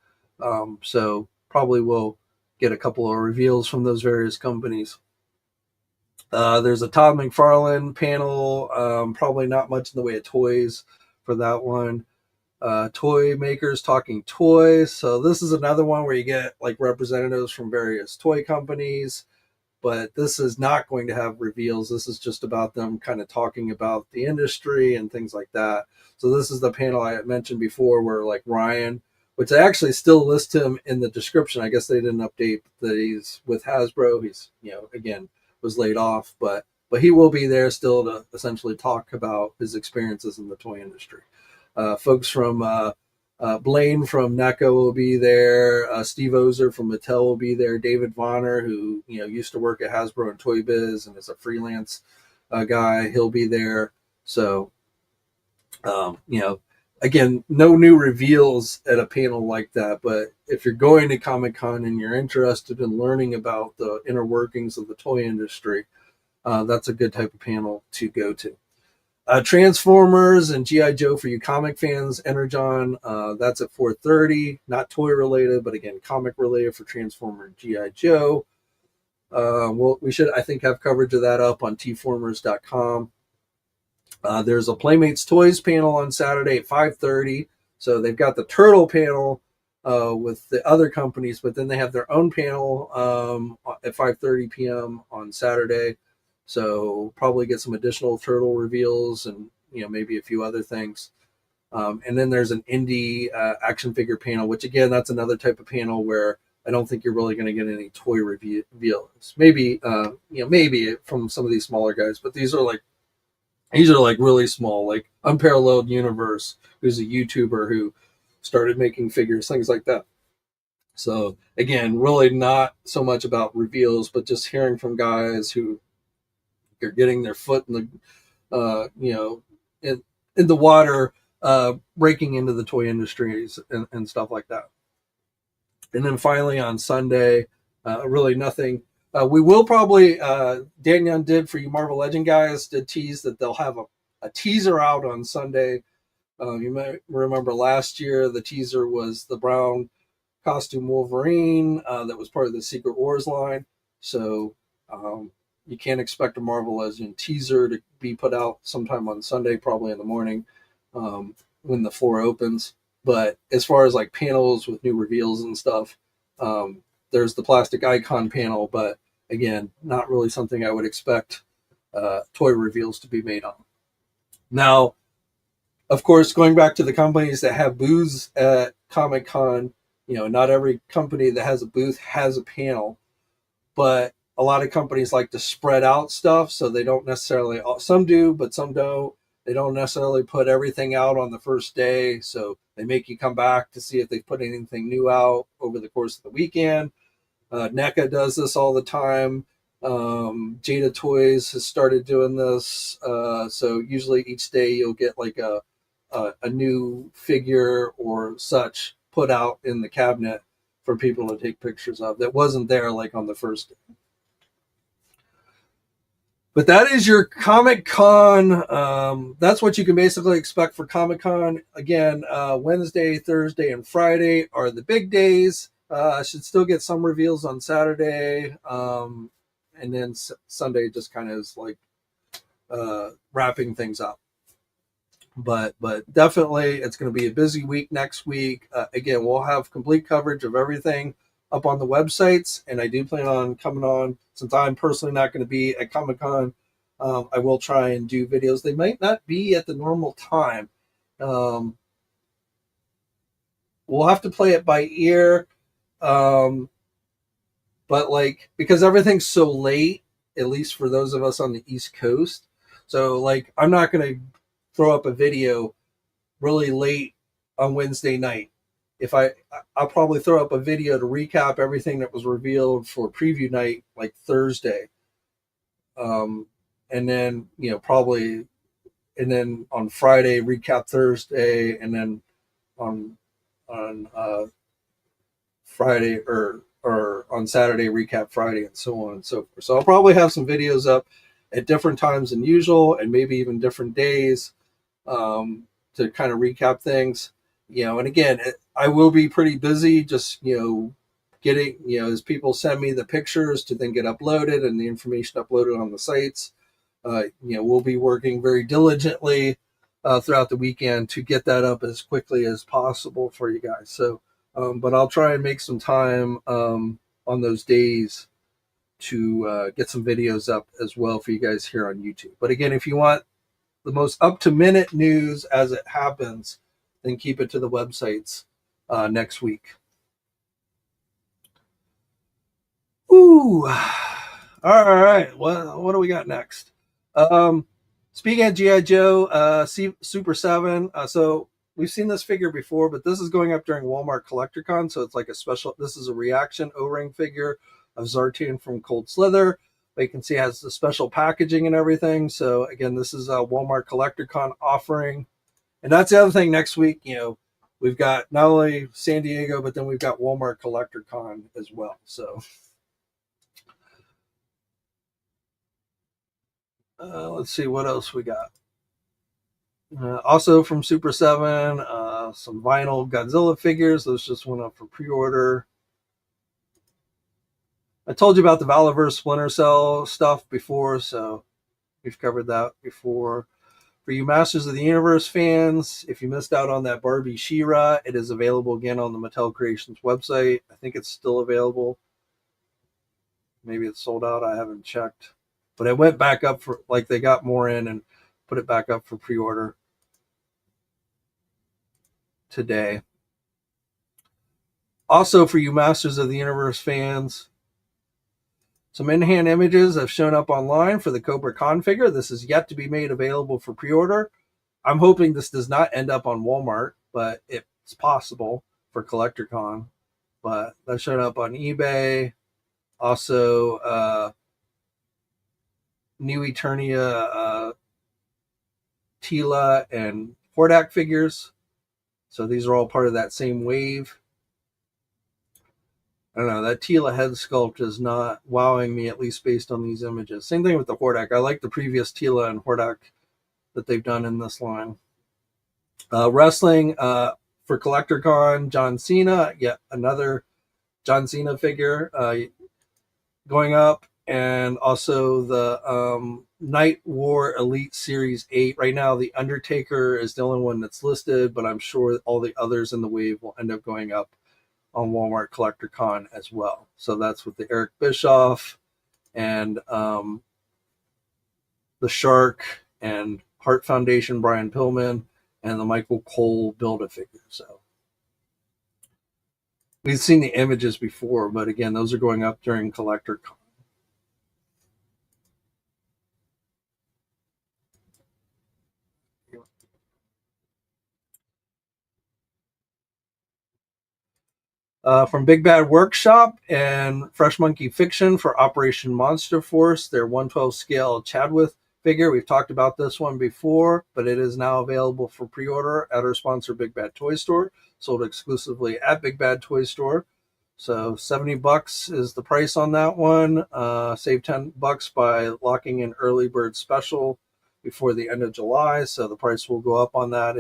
so probably will get a couple of reveals from those various companies. There's a Todd McFarlane panel, probably not much in the way of toys for that one. Toy makers talking toys. So this is another one where you get like representatives from various toy companies, but this is not going to have reveals. This is just about them kind of talking about the industry and things like that. So this is the panel I had mentioned before where like Ryan, which I actually still list him in the description. I guess they didn't update that he's with Hasbro. He's, again, was laid off, but he will be there still to essentially talk about his experiences in the toy industry. Folks from Blaine from NECA will be there. Steve Ozer from Mattel will be there. David Vonner, who used to work at Hasbro and Toy Biz and is a freelance guy, he'll be there. So, again, no new reveals at a panel like that. But if you're going to Comic-Con and you're interested in learning about the inner workings of the toy industry, that's a good type of panel to go to. Transformers and G.I. Joe for you comic fans, Energon, that's at 4:30, not toy related, but again, comic related for Transformer and G.I. Joe. We should, I think, have coverage of that up on tformers.com. There's a Playmates Toys panel on Saturday at 5:30. So they've got the Turtle panel with the other companies, but then they have their own panel at 5:30 p.m. on Saturday. So probably get some additional Turtle reveals and maybe a few other things. And then there's an indie action figure panel, which again, that's another type of panel where I don't think you're really going to get any toy reveals. Maybe maybe from some of these smaller guys, but these are like really small, like Unparalleled Universe, who's a YouTuber who started making figures, things like that. So again, really not so much about reveals, but just hearing from guys who are getting their foot in the, in the water, breaking into the toy industries and stuff like that. And then finally on Sunday, really nothing. We will probably, Dan Young did for you Marvel Legend guys, did tease that they'll have a teaser out on Sunday. You might remember last year, the teaser was the brown costume Wolverine that was part of the Secret Wars line. So you can't expect a Marvel Legend teaser to be put out sometime on Sunday, probably in the morning when the floor opens. But as far as like panels with new reveals and stuff, there's the Plastic Icon panel, but again, not really something I would expect toy reveals to be made on. Now, of course, going back to the companies that have booths at Comic-Con, not every company that has a booth has a panel, but a lot of companies like to spread out stuff, so they don't necessarily, some do, but some don't. They don't necessarily put everything out on the first day, so they make you come back to see if they put anything new out over the course of the weekend. NECA does this all the time. Jada Toys has started doing this. So usually each day you'll get like a new figure or such put out in the cabinet for people to take pictures of that wasn't there like on the first day. But that is your Comic Con. That's what you can basically expect for Comic Con. Again, Wednesday, Thursday, and Friday are the big days. I should still get some reveals on Saturday. And then Sunday just kind of is like wrapping things up. But definitely it's going to be a busy week next week. Again, we'll have complete coverage of everything up on the websites, and I do plan on coming on, since I'm personally not going to be at Comic-Con. I will try and do videos. They might not be at the normal time. We'll have to play it by ear. But like, because everything's so late, at least for those of us on the East Coast, so like I'm not going to throw up a video really late on Wednesday night. I'll probably throw up a video to recap everything that was revealed for preview night, like Thursday. And then, probably, and then on Friday, recap Thursday, and then on Friday or on Saturday, recap Friday, and so on and so forth. So I'll probably have some videos up at different times than usual, and maybe even different days, to kind of recap things. And again, I will be pretty busy just, getting, as people send me the pictures to then get uploaded and the information uploaded on the sites. We'll be working very diligently throughout the weekend to get that up as quickly as possible for you guys. So, but I'll try and make some time on those days to get some videos up as well for you guys here on YouTube. But again, if you want the most up-to-minute news as it happens, then keep it to the websites next week. Ooh. All right. What do we got next? Speaking of G.I. Joe, Super 7. So we've seen this figure before, but this is going up during Walmart CollectorCon. So it's like a special, this is a reaction O-ring figure of Zartan from Cold Slither. But you can see it has the special packaging and everything. So again, this is a Walmart CollectorCon offering. And that's the other thing next week. We've got not only San Diego, but then we've got Walmart CollectorCon as well. So let's see what else we got. Also from Super 7, some vinyl Godzilla figures. Those just went up for pre-order. I told you about the Valaverse Splinter Cell stuff before, so we've covered that before. For you Masters of the Universe fans, if you missed out on that Barbie She-Ra, it is available again on the Mattel Creations website. I think it's still available. Maybe it's sold out. I haven't checked. But it went back up for, like, they got more in and put it back up for pre-order today. Also, for you Masters of the Universe fans, some in-hand images have shown up online for the Cobra Khan figure. This is yet to be made available for pre-order. I'm hoping this does not end up on Walmart, but it's possible for CollectorCon. But that showed up on eBay. Also, New Eternia, Tila, and Hordak figures. So these are all part of that same wave. I don't know, that Tila head sculpt is not wowing me, at least based on these images. Same thing with the Hordak. I like the previous Tila and Hordak that they've done in this line. Wrestling for CollectorCon, John Cena, yet another John Cena figure going up, and also the Night War Elite Series 8. Right now, The Undertaker is the only one that's listed, but I'm sure all the others in the wave will end up going up on Walmart CollectorCon as well. So that's with the Eric Bischoff and the Shark and Heart Foundation Brian Pillman and the Michael Cole Build-A-Figure. So We've seen the images before, but again, those are going up during collector. From Big Bad Workshop and Fresh Monkey Fiction for Operation Monster Force, their 112 scale Chadwith figure. We've talked about this one before, but it is now available for pre-order at our sponsor, Big Bad Toy Store, sold exclusively at Big Bad Toy Store. So $70 is the price on that one. Save $10 by locking in early bird special before the end of July. So the price will go up on that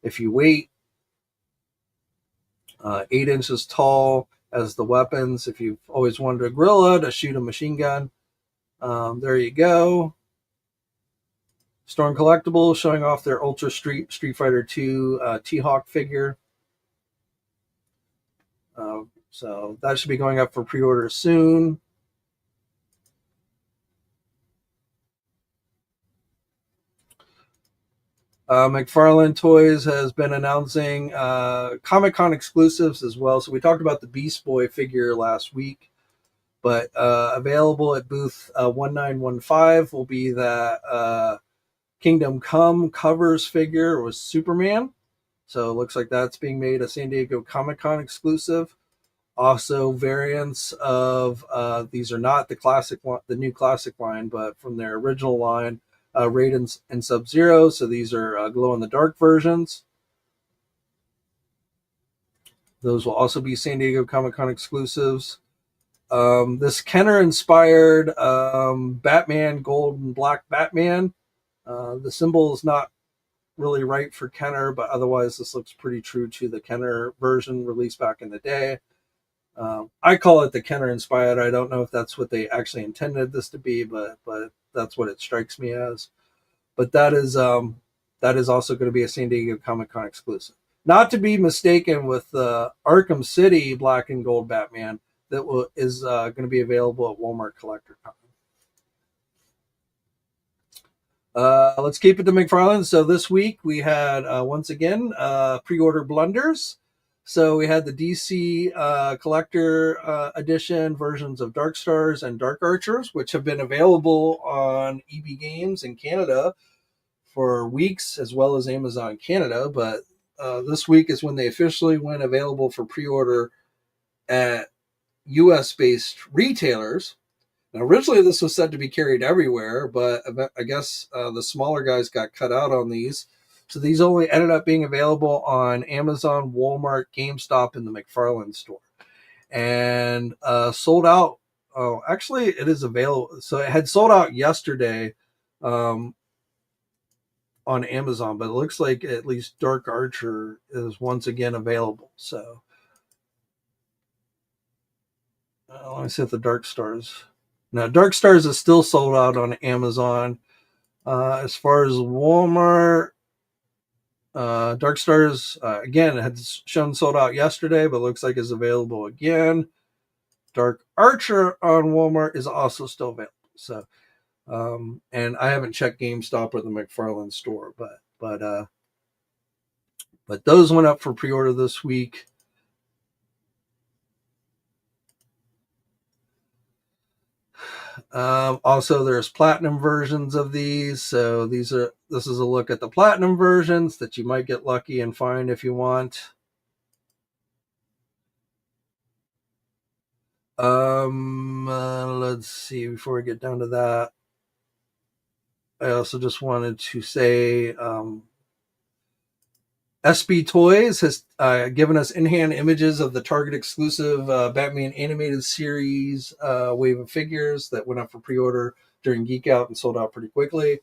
if you wait. 8 inches tall as the weapons. If you've always wanted a gorilla to shoot a machine gun, there you go. Storm Collectibles showing off their Ultra Street Fighter 2 T-Hawk figure. So that should be going up for pre-order soon. McFarlane Toys has been announcing Comic-Con exclusives as well. So we talked about the Beast Boy figure last week, but available at booth 1915 will be that Kingdom Come covers figure with Superman. So it looks like that's being made a San Diego Comic-Con exclusive. Also, variants of these are not the new classic line, but from their original line, Raiden and Sub-Zero. So these are glow in the dark versions. Those will also be San Diego Comic-Con exclusives. This Kenner inspired Batman, gold and black Batman. The symbol is not really right for Kenner, but otherwise this looks pretty true to the Kenner version released back in the day. I call it the Kenner inspired. I don't know if that's what they actually intended this to be, but that's what it strikes me as. But that is also going to be a San Diego Comic Con exclusive, not to be mistaken with the Arkham City Black and Gold Batman that is going to be available at Walmart Collector Con. Let's keep it to McFarlane. So this week we had once again pre-order blunders. So we had the DC collector edition versions of Dark Stars and Dark Archers, which have been available on EB Games in Canada for weeks, as well as Amazon Canada. But this week is when they officially went available for pre-order at US-based retailers. Now, originally, this was said to be carried everywhere, but I guess the smaller guys got cut out on these. So these only ended up being available on Amazon, Walmart, GameStop, and the McFarlane store. And sold out. Oh, actually, it is available. So it had sold out yesterday on Amazon, but it looks like at least Dark Archer is once again available. So let me see if the Dark Stars. Now, Dark Stars is still sold out on Amazon. As far as Walmart, Dark Stars, again, it had shown sold out yesterday, but looks like it's available again. Dark Archer on Walmart is also still available. So, and I haven't checked GameStop or the McFarlane store, but those went up for pre-order this week. Also, there's platinum versions of these. So this is a look at the platinum versions that you might get lucky and find if you want. Let's see. Before we get down to that, I also just wanted to say SB Toys has given us in-hand images of the Target exclusive Batman animated series wave of figures that went up for pre-order during Geek Out and sold out pretty quickly.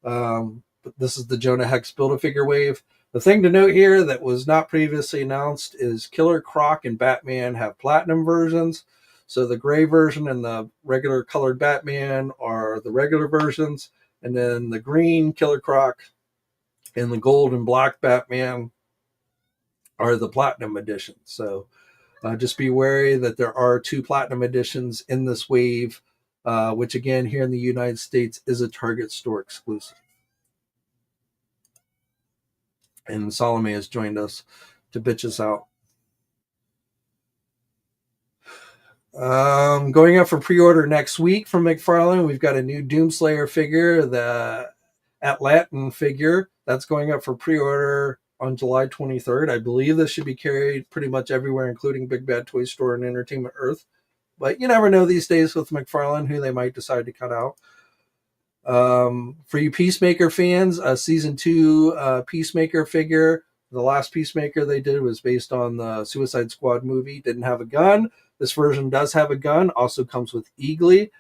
But this is the Jonah Hex Build-A-Figure wave. The thing to note here that was not previously announced is Killer Croc and Batman have platinum versions. So the gray version and the regular colored Batman are the regular versions. And then the green Killer Croc and the gold and black Batman are the platinum editions. So just be wary that there are 2 platinum editions in this wave, which again, here in the United States is a Target store exclusive. And Salome has joined us to bitch us out. Going up for pre-order next week from McFarlane. We've got a new Doomslayer figure, the Atlantan figure. That's going up for pre-order on July 23rd. I believe this should be carried pretty much everywhere, including Big Bad Toy Store and Entertainment Earth. But you never know these days with McFarlane who they might decide to cut out. For you Peacemaker fans, a season 2 Peacemaker figure. The last Peacemaker they did was based on the Suicide Squad movie. Didn't have a gun. This version does have a gun. Also comes with Eagly.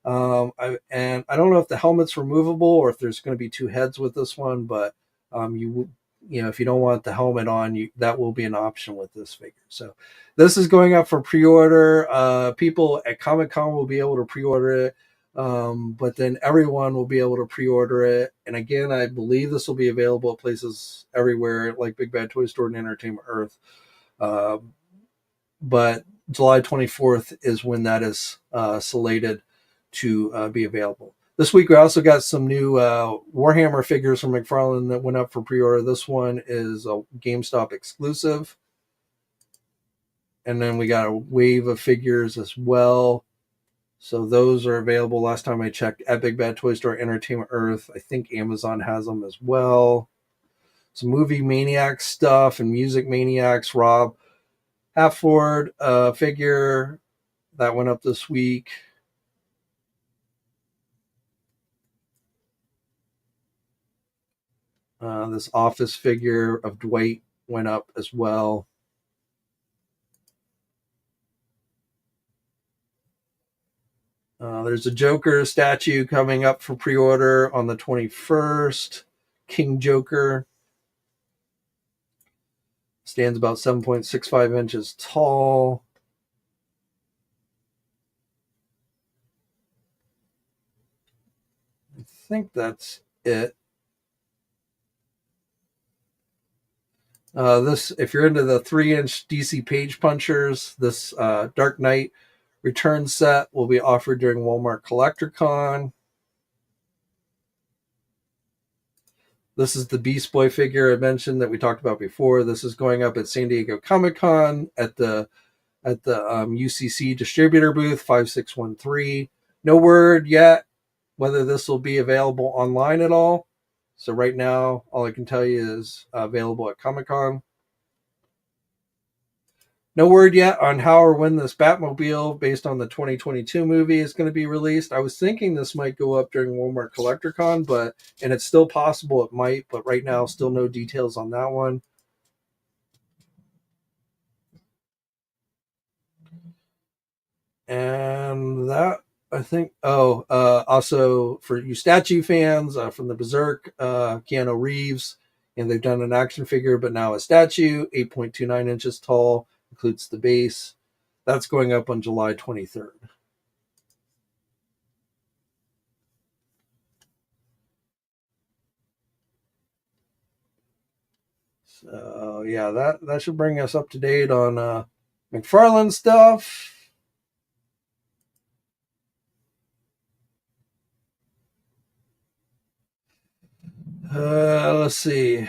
And I don't know if the helmet's removable or if there's going to be 2 heads with this one, but if you don't want the helmet on, that will be an option with this figure. So this is going up for pre-order. People at Comic-Con will be able to pre-order it, but then everyone will be able to pre-order it. And again, I believe this will be available at places everywhere like Big Bad Toy Store and Entertainment Earth. But July 24th is when that is slated to be available. This week we also got some new Warhammer figures from McFarlane that went up for pre-order. This one is a GameStop exclusive. And then we got a wave of figures as well. So those are available last time I checked at Big Bad Toy Store, Entertainment Earth. I think Amazon has them as well. Some Movie Maniacs stuff and Music Maniacs. Rob Halford figure that went up this week. This Office figure of Dwight went up as well. There's a Joker statue coming up for pre-order on the 21st. King Joker stands about 7.65 inches tall. I think that's it. If you're into the 3-inch DC page punchers, this Dark Knight Return set will be offered during Walmart Collector Con. This is the Beast Boy figure I mentioned that we talked about before. This is going up at San Diego Comic-Con at the UCC distributor booth 5613. No word yet whether this will be available online at all. So right now, all I can tell you is available at Comic-Con. No word yet on how or when this Batmobile, based on the 2022 movie, is going to be released. I was thinking this might go up during Walmart Collector Con, and it's still possible it might, but right now, still no details on that one. And that, I think, also for you statue fans from the Berserk, Keanu Reeves, and they've done an action figure, but now a statue, 8.29 inches tall, includes the base. That's going up on July 23rd. So yeah, that should bring us up to date on McFarlane stuff. Let's see.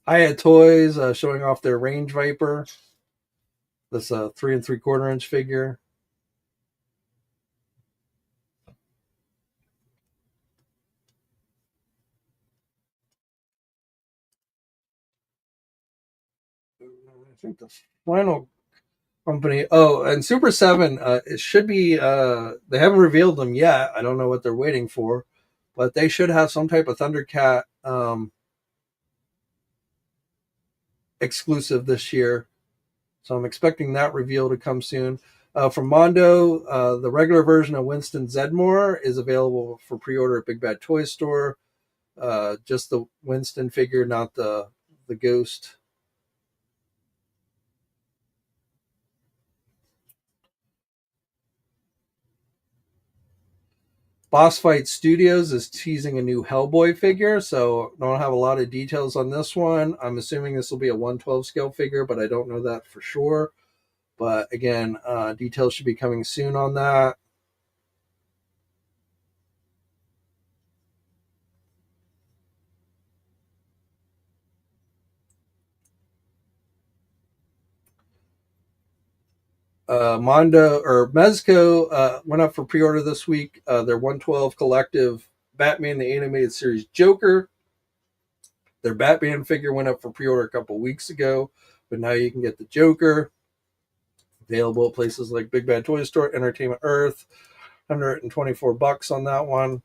Hiya Toys showing off their Range Viper. That's a 3 3/4 inch figure. I think the final company. Oh, and Super 7, it should be, they haven't revealed them yet. I don't know what they're waiting for, but they should have some type of Thundercat exclusive this year. So I'm expecting that reveal to come soon. From Mondo, the regular version of Winston Zedmore is available for pre-order at Big Bad Toy Store. Just the Winston figure, not the Ghost. Boss Fight Studios is teasing a new Hellboy figure, so don't have a lot of details on this one. I'm assuming this will be a 1/12 scale figure, but I don't know that for sure. But again, details should be coming soon on that. Mondo or Mezco went up for pre-order this week. Their 112 collective Batman the Animated Series Joker. Their Batman figure went up for pre-order a couple weeks ago, but now you can get the Joker available at places like Big Bad Toy Store, Entertainment Earth. $124 on that one.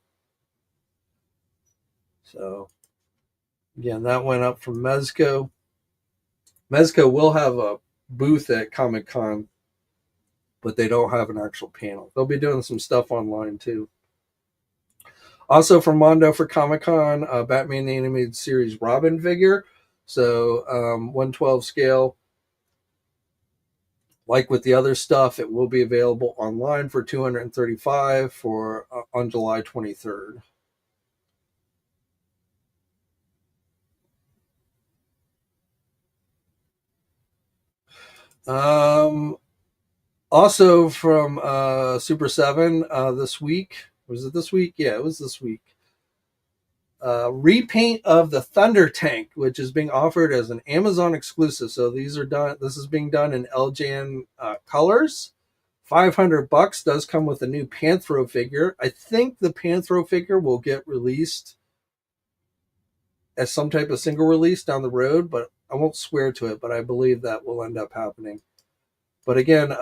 So again, that went up from Mezco. Mezco will have a booth at Comic Con, but they don't have an actual panel. They'll be doing some stuff online too. Also from Mondo for Comic Con, Batman the Animated Series Robin figure. So 112 scale. Like with the other stuff, it will be available online for $235 for on July 23rd. Also from Super 7 this week. Was it this week? Yeah, it was this week. Repaint of the Thunder Tank, which is being offered as an Amazon exclusive. So these are done. This is being done in LJN colors. $500 does come with a new Panthro figure. I think the Panthro figure will get released as some type of single release down the road, but I won't swear to it. But I believe that will end up happening. But again,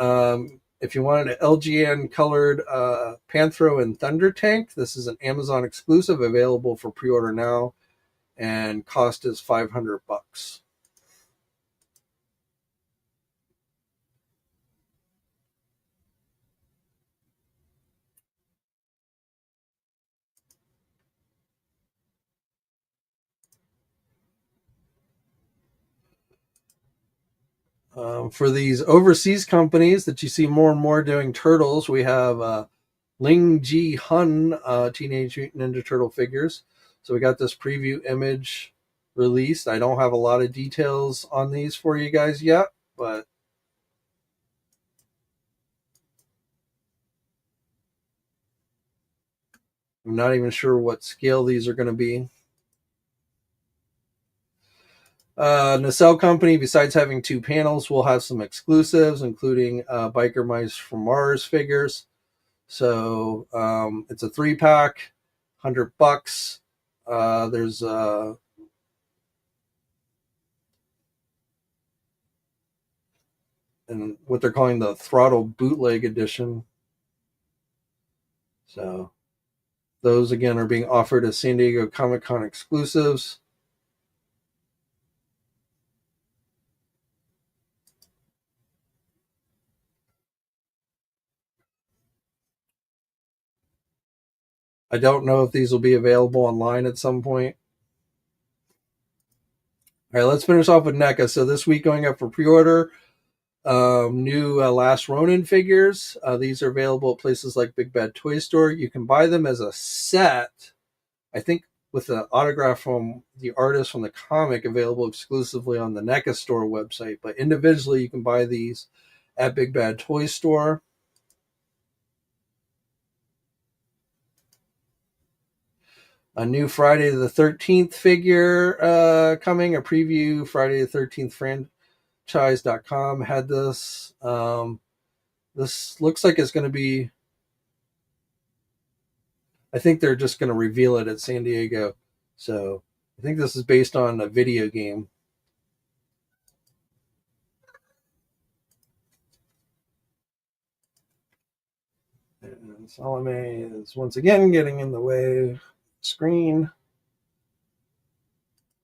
if you wanted an LGN colored Panthro and Thunder Tank, this is an Amazon exclusive available for pre-order now, and cost is $500. For these overseas companies that you see more and more doing turtles, we have Ling Ji Hun Teenage Mutant Ninja Turtle figures. So we got this preview image released. I don't have a lot of details on these for you guys yet, but I'm not even sure what scale these are going to be. Nacelle Company, besides having 2 panels, will have some exclusives, including Biker Mice from Mars figures. So it's a 3-pack, $100. There's and what they're calling the Throttle Bootleg Edition. So those again are being offered as San Diego Comic Con exclusives. I don't know if these will be available online at some point. All right, let's finish off with NECA. So this week going up for pre-order, new Last Ronin figures. These are available at places like Big Bad Toy Store. You can buy them as a set, I think, with an autograph from the artist from the comic, available exclusively on the NECA store website. But individually, you can buy these at Big Bad Toy Store. A new Friday the 13th figure coming, a preview. Friday the 13th franchise.com had this. This looks like it's going to be, I think they're just going to reveal it at San Diego. So I think this is based on a video game. And Salome is once again getting in the way of the screen.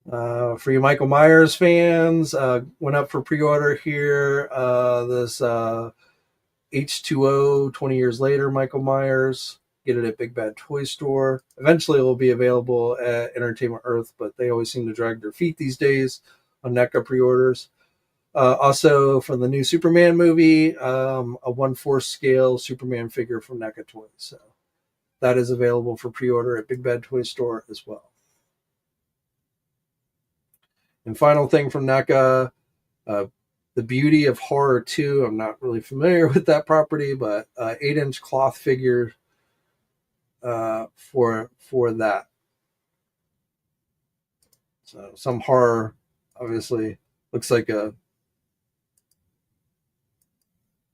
For you Michael Myers fans, went up for pre-order here. This H2O 20 years later Michael Myers. Get it at Big Bad Toy Store. Eventually it will be available at Entertainment Earth, but they always seem to drag their feet these days on NECA pre-orders. Also for the new Superman movie, a 1/4 scale Superman figure from NECA Toys. So that is available for pre-order at Big Bad Toy Store as well. And final thing from NECA, The Beauty of Horror 2. I'm not really familiar with that property, but 8-inch cloth figure for that. So some horror, obviously, looks like a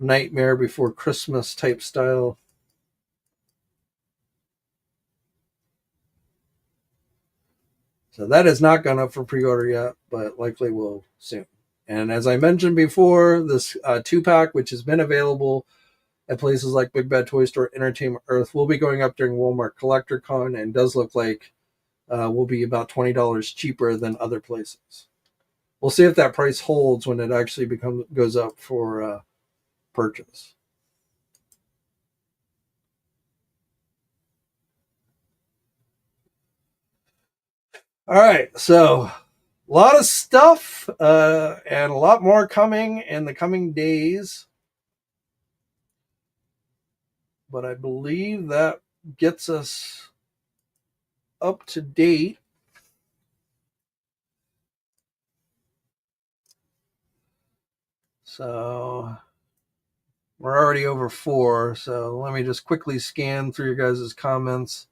Nightmare Before Christmas type style. So that has not gone up for pre-order yet, but likely will soon. And as I mentioned before, this 2-pack, which has been available at places like Big Bad Toy Store, Entertainment Earth, will be going up during Walmart Collector Con, and does look like will be about $20 cheaper than other places. We'll see if that price holds when it actually goes up for purchase. All right, so a lot of stuff and a lot more coming in the coming days. But I believe that gets us up to date. So we're already over 4. So let me just quickly scan through your guys' comments.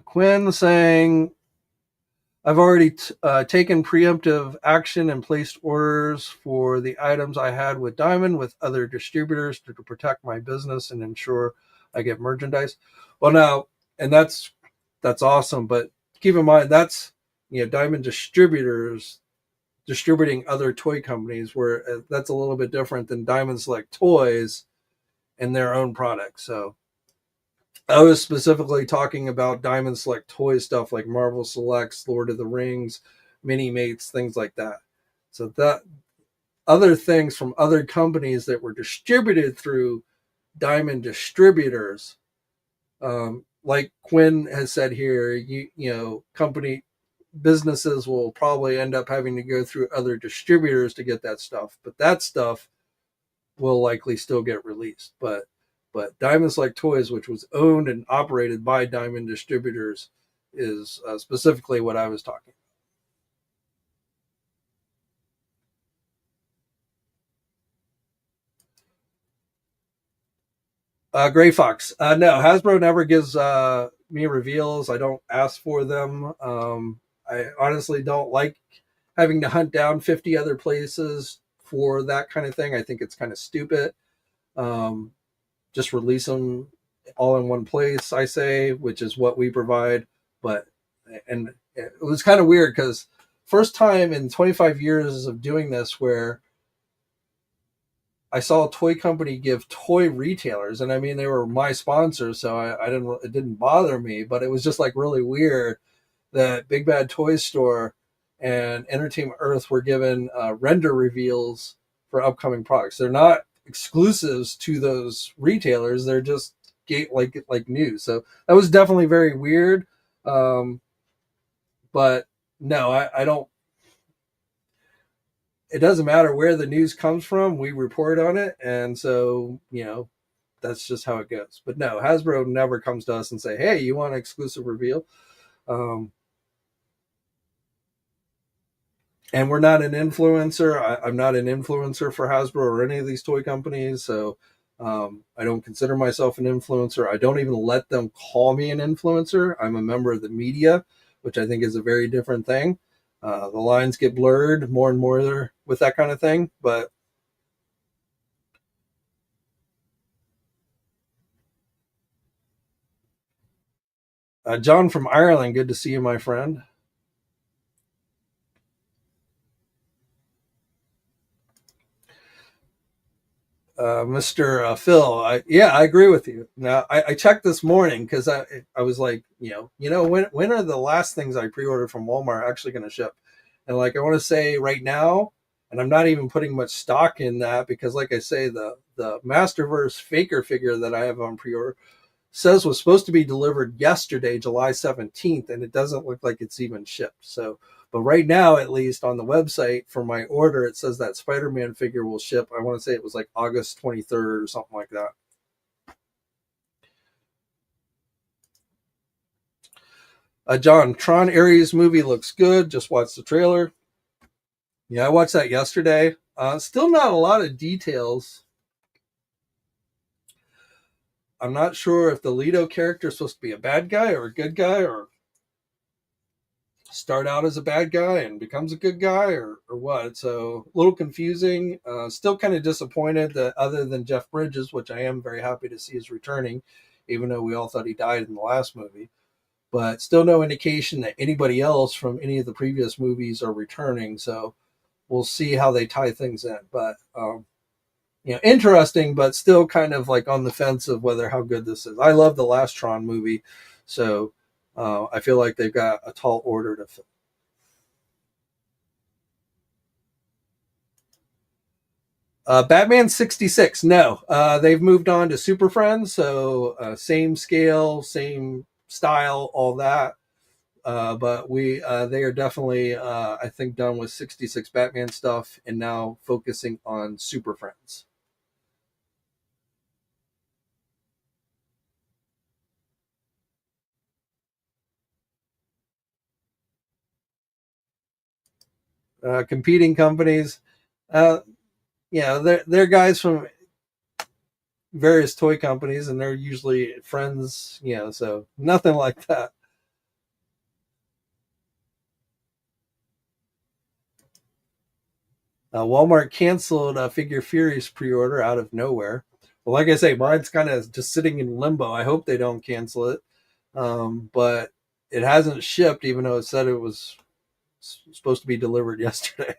Quinn saying, I've already taken preemptive action and placed orders for the items I had with Diamond with other distributors to protect my business and ensure I get merchandise. Well, now, and that's awesome, but keep in mind that's Diamond distributors distributing other toy companies, where that's a little bit different than Diamond Select Toys and their own products. So I was specifically talking about Diamond Select toy stuff like Marvel Selects, Lord of the Rings, Mini Mates, things like that. So that other things from other companies that were distributed through Diamond distributors, like Quinn has said here, company businesses will probably end up having to go through other distributors to get that stuff, but that stuff will likely still get released. But Diamond Select Toys, which was owned and operated by Diamond Distributors, is specifically what I was talking Gray Fox. No, Hasbro never gives me reveals. I don't ask for them. I honestly don't like having to hunt down 50 other places for that kind of thing. I think it's kind of stupid. Um, just release them all in one place, I say, which is what we provide. But and it was kind of weird because first time in 25 years of doing this where I saw a toy company give toy retailers, and I mean they were my sponsors, so I didn't it didn't bother me, but it was just like really weird that Big Bad Toy Store and Entertainment Earth were given render reveals for upcoming products. They're not exclusives to those retailers; they're just like news. So that was definitely very weird. Um, but no, I don't. It doesn't matter where the news comes from; we report on it, and so that's just how it goes. But no, Hasbro never comes to us and say, "Hey, you want an exclusive reveal?" Um, and we're not an influencer. I'm not an influencer for Hasbro or any of these toy companies, so I don't consider myself an influencer. I don't even let them call me an influencer. I'm a member of the media, which I think is a very different thing. The lines get blurred more and more there with that kind of thing. But John from Ireland, good to see you, my friend. Mr. Phil. I agree with you. Now, I checked this morning because I was like, when are the last things I pre-ordered from Walmart actually going to ship? And like, I want to say right now, and I'm not even putting much stock in that because, like I say, the Masterverse Faker figure that I have on pre-order says was supposed to be delivered yesterday, July 17th, and it doesn't look like it's even shipped. So, but right now, at least on the website for my order, it says that Spider-Man figure will ship. I want to say it was like August 23rd or something like that. John, Tron Ares movie looks good. Just watched the trailer. Yeah, I watched that yesterday. Still not a lot of details. I'm not sure if the Leto character is supposed to be a bad guy or a good guy, or start out as a bad guy and becomes a good guy, or what. So a little confusing. Still kind of disappointed that other than Jeff Bridges, which I am very happy to see is returning, even though we all thought he died in the last movie. But still no indication that anybody else from any of the previous movies are returning. So we'll see how they tie things in. But interesting, but still kind of like on the fence of whether how good this is. I love the last Tron movie, so I feel like they've got a tall order to fill. Batman 66. No, they've moved on to Super Friends, so same scale, same style, all that. But they are definitely, I think, done with 66 Batman stuff and now focusing on Super Friends. Competing companies. Uh, they're guys from various toy companies, and they're usually friends. So nothing like that. Walmart canceled Figure Furious pre-order out of nowhere. Well, like I say, mine's kind of just sitting in limbo. I hope they don't cancel it, but it hasn't shipped, even though it said it was supposed to be delivered yesterday.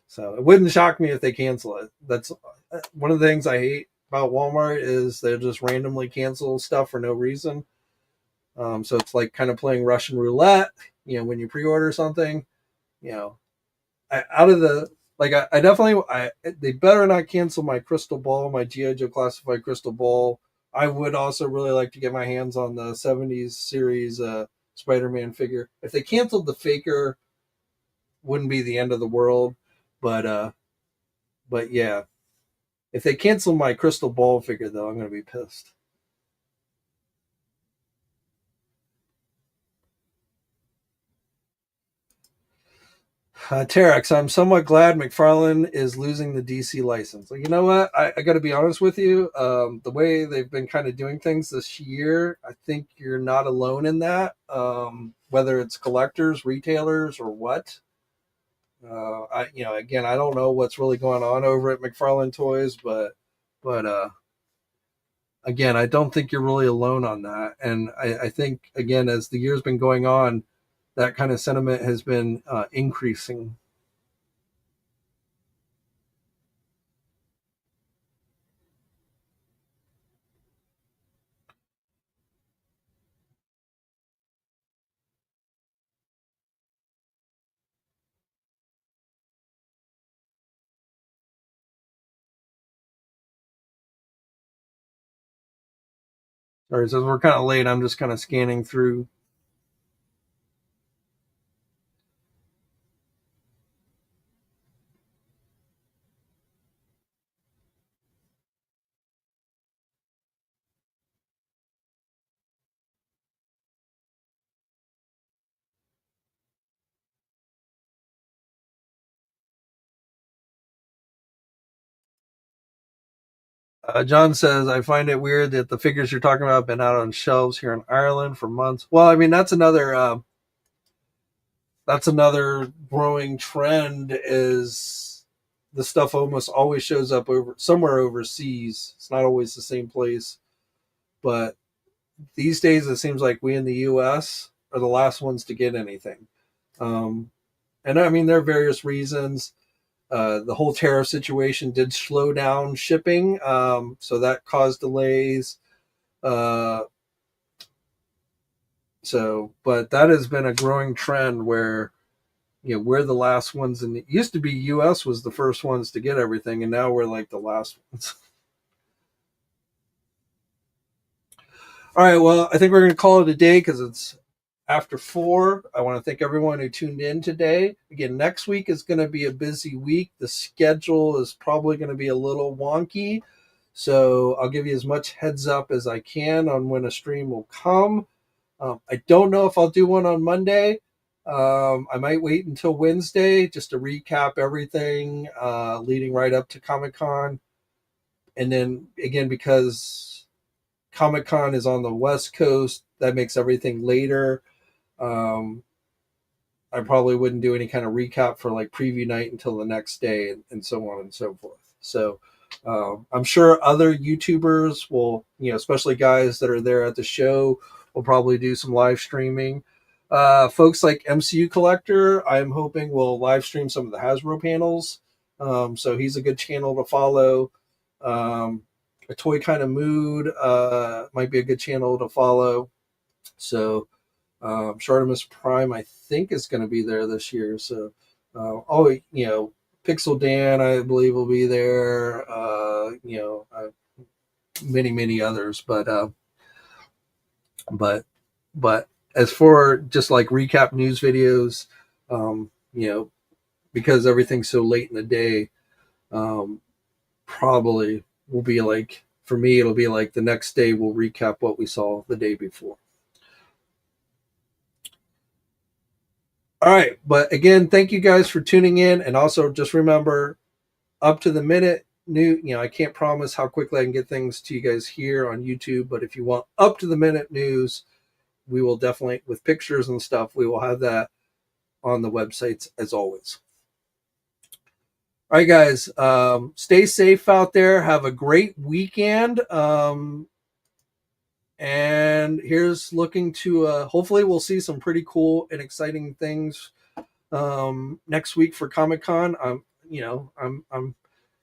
So it wouldn't shock me if they cancel it. That's one of the things I hate about Walmart is they just randomly cancel stuff for no reason. So it's like kind of playing Russian roulette. When you pre-order something, you know, out of the like, I definitely they better not cancel my crystal ball, my GI Joe classified crystal ball. I would also really like to get my hands on the '70s series Spider-Man figure. If they canceled the Faker, wouldn't be the end of the world, but yeah, if they cancel my crystal ball figure, though, I'm going to be pissed. Terex, I'm somewhat glad McFarlane is losing the DC license. You know what? I got to be honest with you. The way they've been kind of doing things this year, I think you're not alone in that. Whether it's collectors, retailers, or what. Again, I don't know what's really going on over at McFarlane Toys, but again, I don't think you're really alone on that. And I think, again, as the year's been going on, that kind of sentiment has been increasing. Sorry, since we're kind of late, I'm just kind of scanning through. John says, I find it weird that the figures you're talking about have been out on shelves here in Ireland for months. Well, I mean, that's another growing trend is the stuff almost always shows up over somewhere overseas. It's not always the same place, but these days it seems like we in the US are the last ones to get anything. Um, and I mean, there are various reasons. The whole tariff situation did slow down shipping, so that caused delays. Uh, but that has been a growing trend where we're the last ones, and it used to be U.S. was the first ones to get everything, and now we're like the last ones. All right, well, I think we're going to call it a day because it's after 4. I want to thank everyone who tuned in today. Again, next week is going to be a busy week. The schedule is probably going to be a little wonky. So I'll give you as much heads up as I can on when a stream will come. I don't know if I'll do one on Monday. I might wait until Wednesday just to recap everything leading right up to Comic Con. And then again, because Comic Con is on the West Coast, that makes everything later. Um, I probably wouldn't do any kind of recap for like preview night until the next day, and so on and so forth. So I'm sure other YouTubers will, especially guys that are there at the show, will probably do some live streaming. Folks like MCU Collector, I'm hoping will live stream some of the Hasbro panels. So he's a good channel to follow. A Toy Kind of Mood might be a good channel to follow. So Shartimus Prime, I think, is going to be there this year. So, Pixel Dan, I believe, will be there. Many others, but as for just like recap news videos, because everything's so late in the day, probably will be like, for me, it'll be like the next day we'll recap what we saw the day before. All right. But again, thank you guys for tuning in. And also just remember, up to the minute I can't promise how quickly I can get things to you guys here on YouTube, but if you want up to the minute news, we will definitely, with pictures and stuff, we will have that on the websites as always. All right, guys, stay safe out there. Have a great weekend. And here's looking to, hopefully we'll see some pretty cool and exciting things next week for Comic-Con. I'm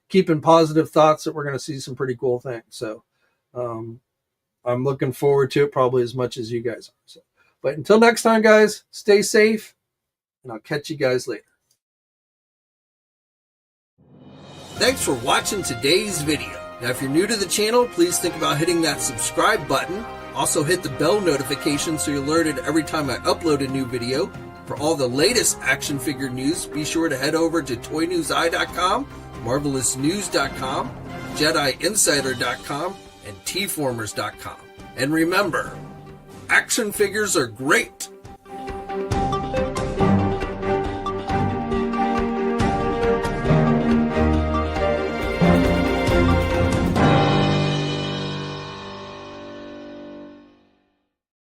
keeping positive thoughts that we're going to see some pretty cool things. So I'm looking forward to it probably as much as you guys are. So, but until next time, guys, stay safe, and I'll catch you guys later. Thanks for watching today's video. Now, if you're new to the channel, please think about hitting that subscribe button. Also hit the bell notification so you're alerted every time I upload a new video. For all the latest action figure news, be sure to head over to ToyNewsEye.com, MarvelousNews.com, JediInsider.com, and TFormers.com. And remember, action figures are great,